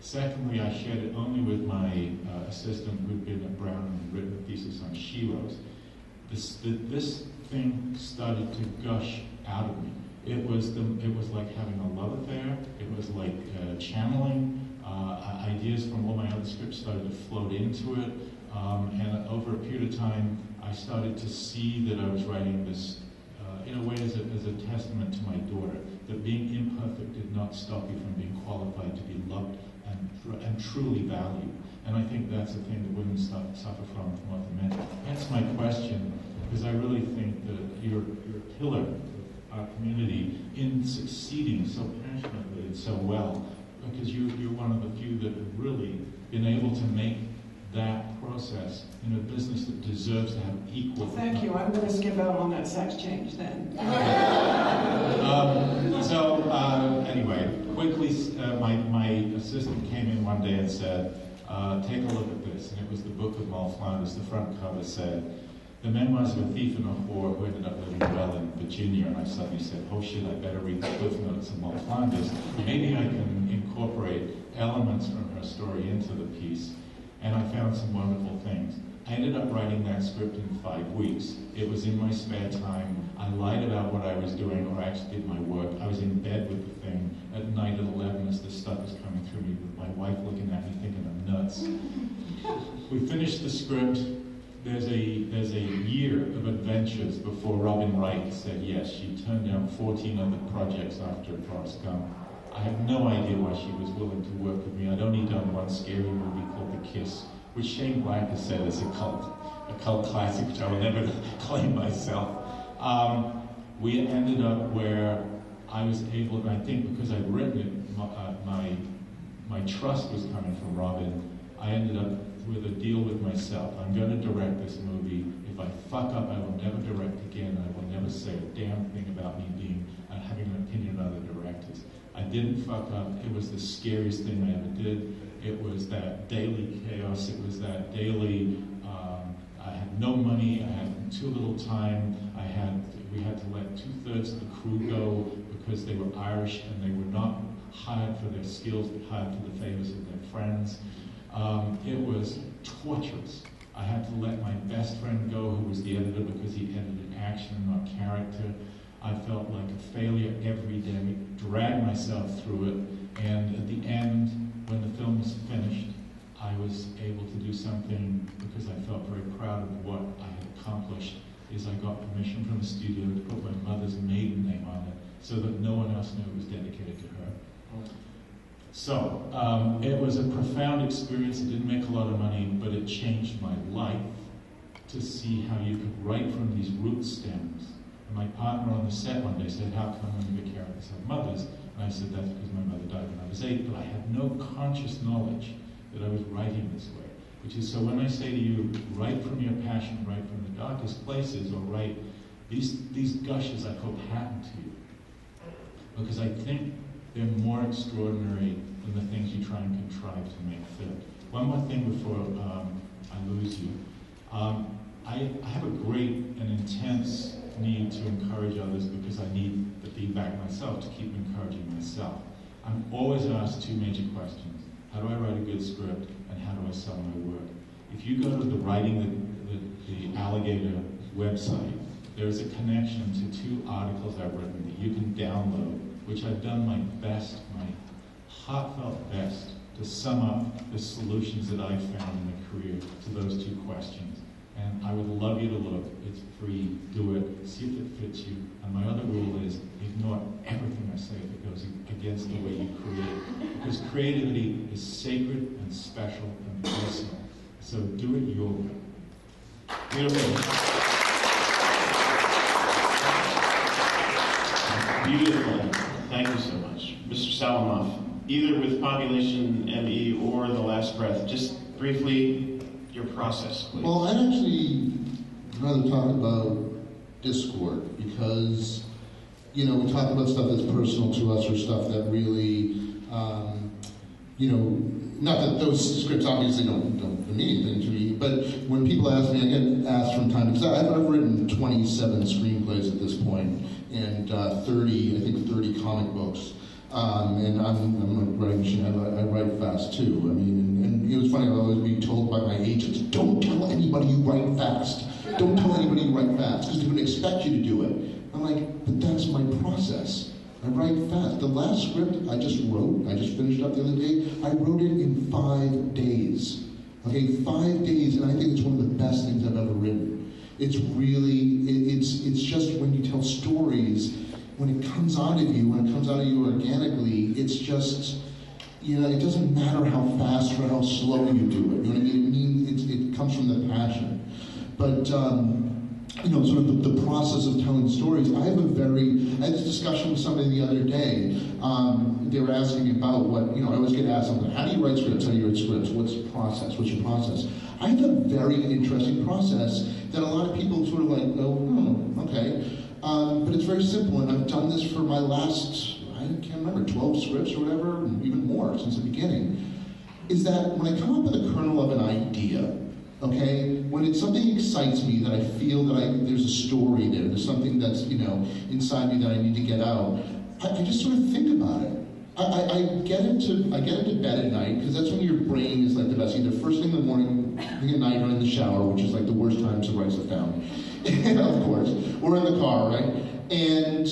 Secondly, I shared it only with my assistant who'd been at Brown and written a thesis on she-rose. This thing started to gush out of me. It was like having a love affair. It was like channeling. Ideas from all my other scripts started to float into it. And over a period of time, I started to see that I was writing this, in a way, as a testament to my daughter, that being imperfect did not stop you from being qualified to be loved and truly valued. And I think that's the thing that women suffer from what the men. That's my question, because I really think that you're a pillar of our community in succeeding so passionately and so well, because you're one of the few that have really been able to make that process in a business that deserves to have equal. Thank you. I'm going to skip out on that sex change then. Anyway, quickly, my assistant came in one day and said, take a look at this. And it was the book of Wall Flanders. The front cover said, The Memoirs of a Thief and a Whore Who Ended Up Living Well in Virginia, and I suddenly said, oh shit, I better read the Cliff Notes of Walt Flanders. Maybe I can incorporate elements from her story into the piece. And I found some wonderful things. I ended up writing that script in 5 weeks. It was in my spare time. I lied about what I was doing, or I actually did my work. I was in bed with the thing at night at 11 as this stuff was coming through me, with my wife looking at me thinking I'm nuts. We finished the script. There's a year of adventures before Robin Wright said yes. She turned down 14 other projects after Forrest Gump. I have no idea why she was willing to work with me. I'd only done one scary movie called The Kiss, which Shane Black has said is a cult classic, which I will never claim myself. We ended up where I was able, and I think because I'd written it, my trust was coming from Robin. I ended up with a deal with myself. I'm going to direct this movie. If I fuck up, I will never direct again. I will never say a damn thing about me having an opinion of other directors. I didn't fuck up. It was the scariest thing I ever did. It was that daily chaos. It was that daily, I had no money. I had too little time. We had to let 2/3 of the crew go because they were Irish and they were not hired for their skills, but hired for the favors of their friends. It was torturous. I had to let my best friend go, who was the editor, because he edited action, not character. I felt like a failure every day, dragged myself through it, and at the end, when the film was finished, I was able to do something because I felt very proud of what I had accomplished, is I got permission from the studio to put my mother's maiden name on it so that no one else knew it was dedicated to her. So, it was a profound experience. It didn't make a lot of money, but it changed my life to see how you could write from these root stems. And my partner on the set one day said, how come when the characters have mothers? And I said, that's because my mother died when I was 8, but I had no conscious knowledge that I was writing this way. Which is, so when I say to you, write from your passion, write from the darkest places, or write, these gushes I hope happen to you. Because I think they're more extraordinary than the things you try and contrive to make fit. One more thing before I lose you. I have a great and intense need to encourage others because I need the feedback myself to keep encouraging myself. I'm always asked 2 major questions. How do I write a good script, and how do I sell my work? If you go to the the Alligator website, there's a connection to 2 articles I've written that you can download, which I've done my best, my heartfelt best, to sum up the solutions that I've found in a career to those 2 questions. And I would love you to look. It's free. Do it. See if it fits you. And my other rule is ignore everything I say if it goes against the way you create. Because creativity is sacred and special and personal. So do it your way. Beautiful. Beautiful. Thank you so much. Mr. Salamoff, either with Population ME or The Last Breath, just briefly, your process, please. Well, I'd actually rather talk about Discord because, we talk about stuff that's personal to us or stuff that really, not that those scripts obviously don't mean anything to me, but when people ask me, I get asked from time to time, because I've written 27 screenplays at this point and 30 comic books. And I'm a writing machine. I write fast too. I mean, and it was funny. I always be told by my agents, "Don't tell anybody you write fast. Don't tell anybody you write fast because they're going to expect you to do it." I'm like, but that's my process. I write fast. The last script I just finished up the other day. I wrote it in 5 days. Okay, 5 days, and I think it's one of the best things I've ever written. It's really, it's just when you tell stories. When it comes out of you, organically, it's just, it doesn't matter how fast or how slow you do it. You know what I mean? It comes from the passion. But, sort of the process of telling stories. I had this discussion with somebody the other day. They were asking me about what, I always get asked something, how do you write scripts? How do you write scripts? What's the process? What's your process? I have a very interesting process that a lot of people sort of like go, okay. But it's very simple, and I've done this for my last, I can't remember, 12 scripts or whatever, even more since the beginning, is that when I come up with a kernel of an idea, Okay? When it's something excites me, that I feel that there's a story there's something that's, inside me that I need to get out, I just sort of think about it. I get into bed at night, because that's when your brain is like the best, either first thing in the morning, at night, or in the shower, which is like the worst time to write stuff down, of course, or in the car, right? And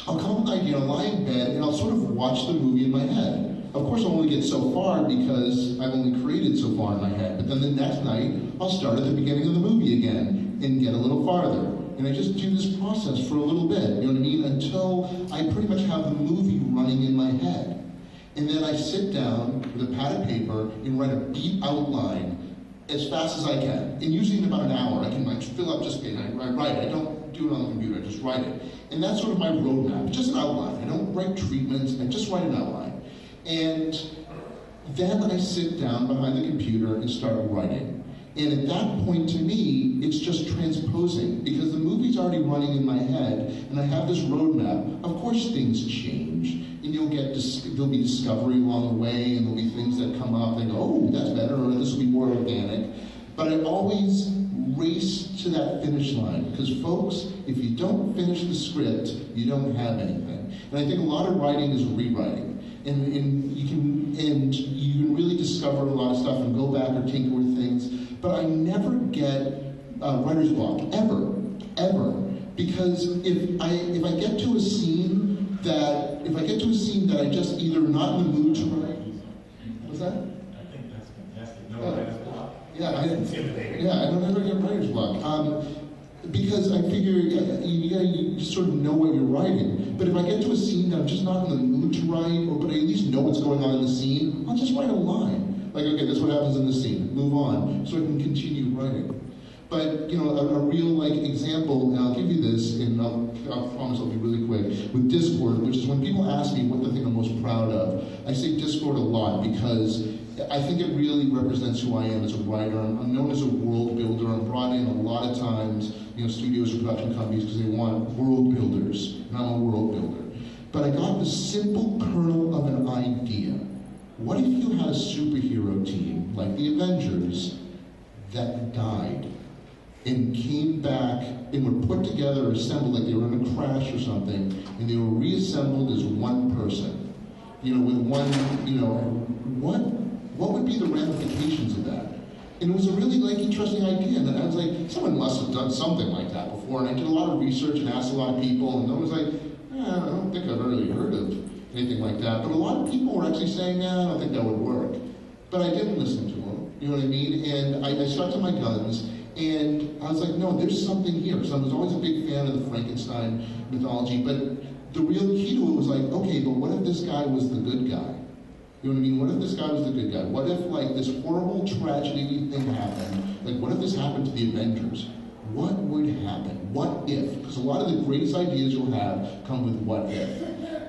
I'll come up with an idea, I'll lie in bed, and I'll sort of watch the movie in my head. Of course, I'll only get so far because I've only created so far in my head. But then the next night, I'll start at the beginning of the movie again and get a little farther. And I just do this process for a little bit, you know what I mean? Until I pretty much have the movie running in my head. And then I sit down with a pad of paper and write a deep outline as fast as I can. And usually in about an hour, I can fill up just, and I write it. I don't do it on the computer, I just write it. And that's sort of my roadmap, just an outline. I don't write treatments, I just write an outline. And then I sit down behind the computer and start writing. And at that point, to me, it's just transposing, because the movie's already running in my head, and I have this roadmap. Of course, things change, and there'll be discovery along the way, and there'll be things that come up, and oh, that's better, or this will be more organic. But I always race to that finish line, because folks, if you don't finish the script, you don't have anything. And I think a lot of writing is rewriting. And you can really discover a lot of stuff and go back or tinker with things. But I never get writer's block, ever, because if I get to a scene that I just either not in the mood to write. What's that? I think that's fantastic. No writer's block. Yeah, I don't ever get writer's block. Because I figure you sort of know what you're writing. But if I get to a scene that I'm just not in the mood to write, but I at least know what's going on in the scene, I'll just write a line. Like, okay, that's what happens in this scene. Move on, so I can continue writing. But a real example, and I'll give you this, and I'll promise I'll be really quick. With Discord, which is when people ask me what the thing I'm most proud of, I say Discord a lot because I think it really represents who I am as a writer. I'm known as a world builder. I'm brought in a lot of times, studios or production companies because they want world builders, and I'm a world builder. But I got the simple kernel of an idea. What if you had a superhero team, like the Avengers, that died and came back and were put together or assembled like they were in a crash or something, and they were reassembled as one person? With one, what would be the ramifications of that? And it was a really interesting idea, and I was like, someone must have done something like that before, and I did a lot of research and asked a lot of people, and I was like, I don't think I've really heard of anything like that. But a lot of people were actually saying, I don't think that would work. But I didn't listen to them, you know what I mean? And I stuck to my guns, and I was like, no, there's something here. Because I was always a big fan of the Frankenstein mythology, but the real key to it was like, okay, but what if this guy was the good guy? You know what I mean? What if this guy was the good guy? What if, this horrible tragedy thing happened? What if this happened to the Avengers? What would happen? What if? Because a lot of the greatest ideas you'll have come with what if.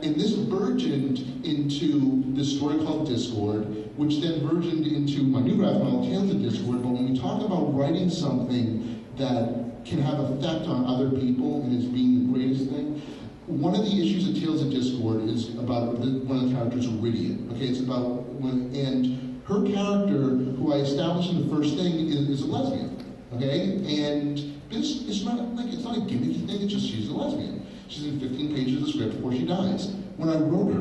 And this burgeoned into this story called Discord, which then burgeoned into my new graphic novel, Tales of Discord. But when we talk about writing something that can have effect on other people and is being the greatest thing, one of the issues of Tales of Discord is about one of the characters, Iridian. Okay, it's about and her character, who I established in the first thing, is a lesbian. Okay, and it's not a gimmicky thing. It's just she's a lesbian. She's in 15 pages of the script before she dies. When I wrote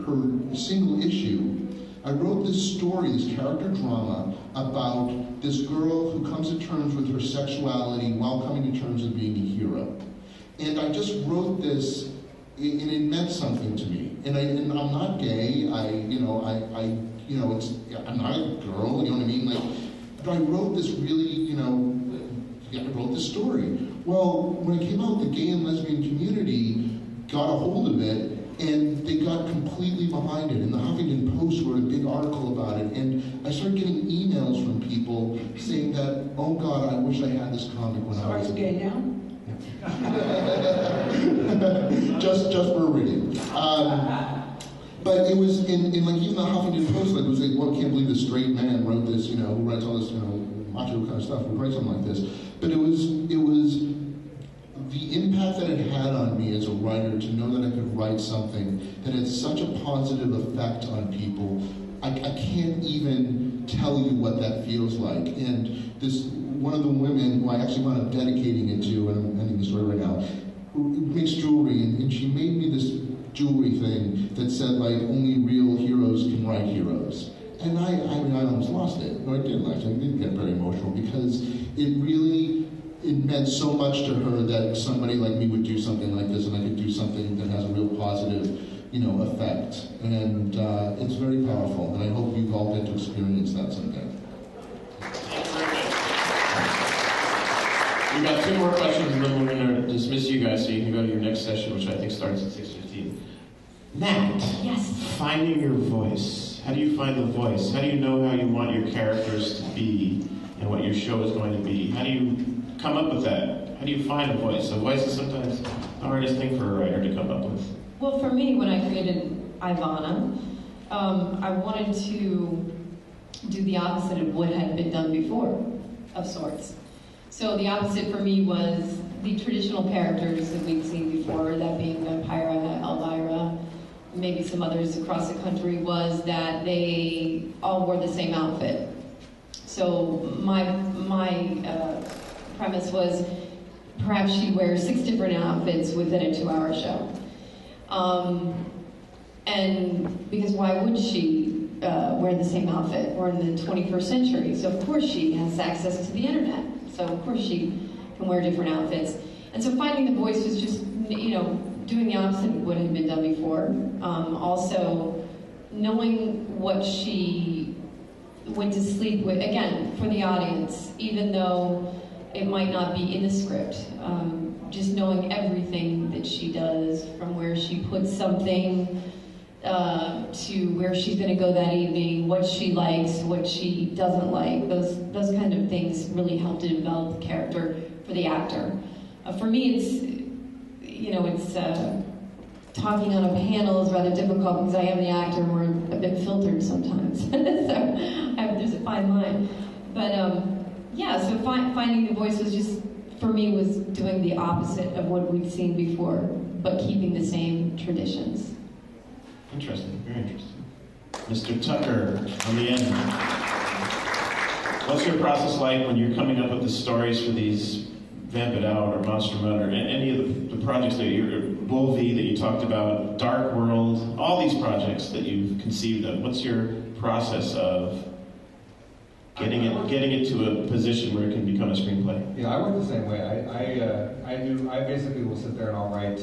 her single issue, I wrote this story, this character drama about this girl who comes to terms with her sexuality while coming to terms with being a hero. And I just wrote this, and it meant something to me. And I'm not gay. I'm not a girl. You know what I mean? But I wrote this really, I wrote this story. Well, when it came out, the gay and lesbian community got a hold of it, and they got completely behind it. And the Huffington Post wrote a big article about it. And I started getting emails from people saying that, oh God, I wish I had this comic when I was So are you gay now? just for a reading. But it was in even the Huffington Post, it was well, I can't believe this straight man wrote this, who writes all this, macho kind of stuff, would write something like this. But it was the impact that it had on me as a writer to know that I could write something that had such a positive effect on people. I can't even tell you what that feels like. And this, one of the women who I actually wound up dedicating it to, and I'm ending the story right now, who makes jewelry, and she made me this jewelry thing that said, like, only real heroes can write heroes. And I mean, I almost lost it. No, I didn't actually. I didn't get very emotional because it meant so much to her that somebody like me would do something like this, and I could do something that has a real positive, effect. And it's very powerful, and I hope you all get to experience that someday. We've got 2 more questions, and then we're going to dismiss you guys so you can go to your next session, which I think starts at 6:15. Nat. Yes. Finding your voice. How do you find the voice? How do you know how you want your characters to be and what your show is going to be? How do you come up with that? How do you find a voice? A voice is sometimes the hardest thing for a writer to come up with. Well, for me, when I created Ivana, I wanted to do the opposite of what had been done before, of sorts. So the opposite for me was the traditional characters that we'd seen before, that being Vampira, Elvira, maybe some others across the country, was that they all wore the same outfit. So my premise was perhaps she'd wear 6 different outfits within a 2-hour show. And because why would she wear the same outfit? We're in the 21st century, so of course she has access to the internet. So of course she can wear different outfits. And so finding the voice was just, doing the opposite of what had been done before. Also, knowing what she went to sleep with, again, for the audience, even though it might not be in the script. Just knowing everything that she does, from where she puts something to where she's going to go that evening, what she likes, what she doesn't like. Those kind of things really help to develop the character for the actor. For me, it's talking on a panel is rather difficult because I am the actor and we're a bit filtered sometimes. So there's a fine line. But so finding the voice was just, for me, was doing the opposite of what we'd seen before, but keeping the same traditions. Interesting, very interesting. Mr. Tucker, on the end. What's your process like when you're coming up with the stories for these Vamp It Out or Monster Mud or any of the projects that you're, Bull V that you talked about, Dark World, all these projects that you've conceived of? What's your process of getting it to a position where it can become a screenplay? Yeah, I work the same way. I basically will sit there and I'll write,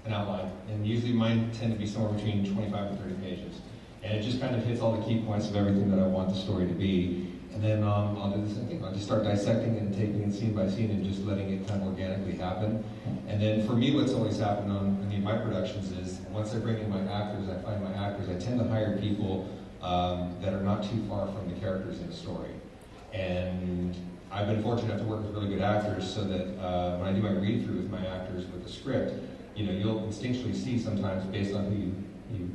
an outline, and usually mine tend to be somewhere between 25 and 30 pages, and it just kind of hits all the key points of everything that I want the story to be. And then I'll do the same thing. I'll just start dissecting and taking it scene by scene and just letting it kind of organically happen. And then for me, what's always happened on any of my productions is once I bring in my actors, I find my actors, I tend to hire people that are not too far from the characters in the story. And I've been fortunate enough to work with really good actors so that when I do my read-through with my actors with the script, you'll instinctually see sometimes based on who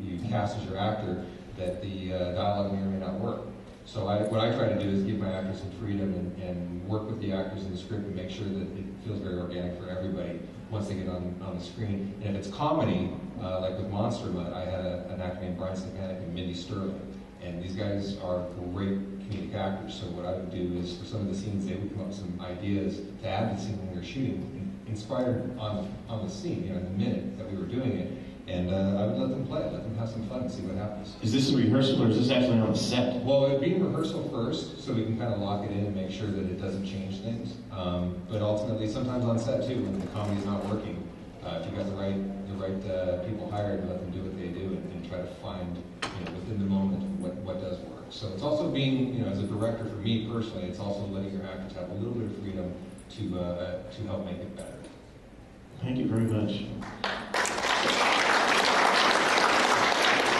you cast as your actor that the dialogue may or may not work. So what I try to do is give my actors some freedom and work with the actors in the script and make sure that it feels very organic for everybody once they get on the screen. And if it's comedy, like with Monster Mud, I had an actor named Brian Stepanek and Mindy Sterling. And these guys are great comedic actors. So what I would do is for some of the scenes, they would come up with some ideas to add to the scene when we were shooting, inspired on the scene, in the minute that we were doing it. And I would let them play, let them have some fun and see what happens. Is this a rehearsal or is this actually on the set? Well, it'd be a rehearsal first, so we can kind of lock it in and make sure that it doesn't change things. But ultimately, sometimes on set too, when the comedy's not working, if you've got the right people hired, let them do what they do and try to find, within the moment what does work. So it's also being, as a director, for me personally, it's also letting your actors have a little bit of freedom to help make it better. Thank you very much.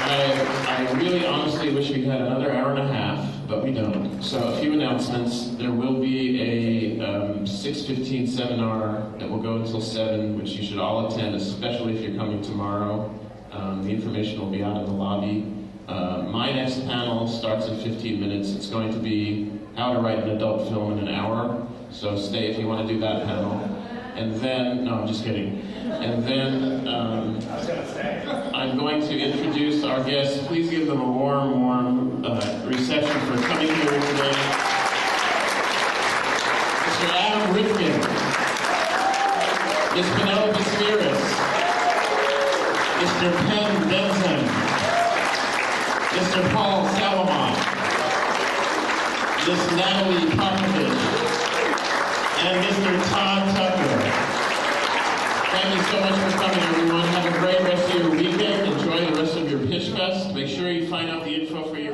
I really honestly wish we had another hour and a half, but we don't. So a few announcements. There will be a 6:15 seminar that will go until 7, which you should all attend, especially if you're coming tomorrow. The information will be out in the lobby. My next panel starts in 15 minutes. It's going to be how to write an adult film in an hour. So stay if you want to do that panel. And then, no, I'm just kidding. And then I'm going to introduce our guests. Please give them a warm reception for coming here today. Mr. Adam Rifkin, Ms. Penelope Spearis, Mr. Penn Benson, Mr. Paul Salomon, Ms. Natalie Popovich, and Mr. Todd Tucker. Thank you so much for coming, everyone. Have a great rest of your weekend. Enjoy the rest of your Pitch Fest. Make sure you find out the info for your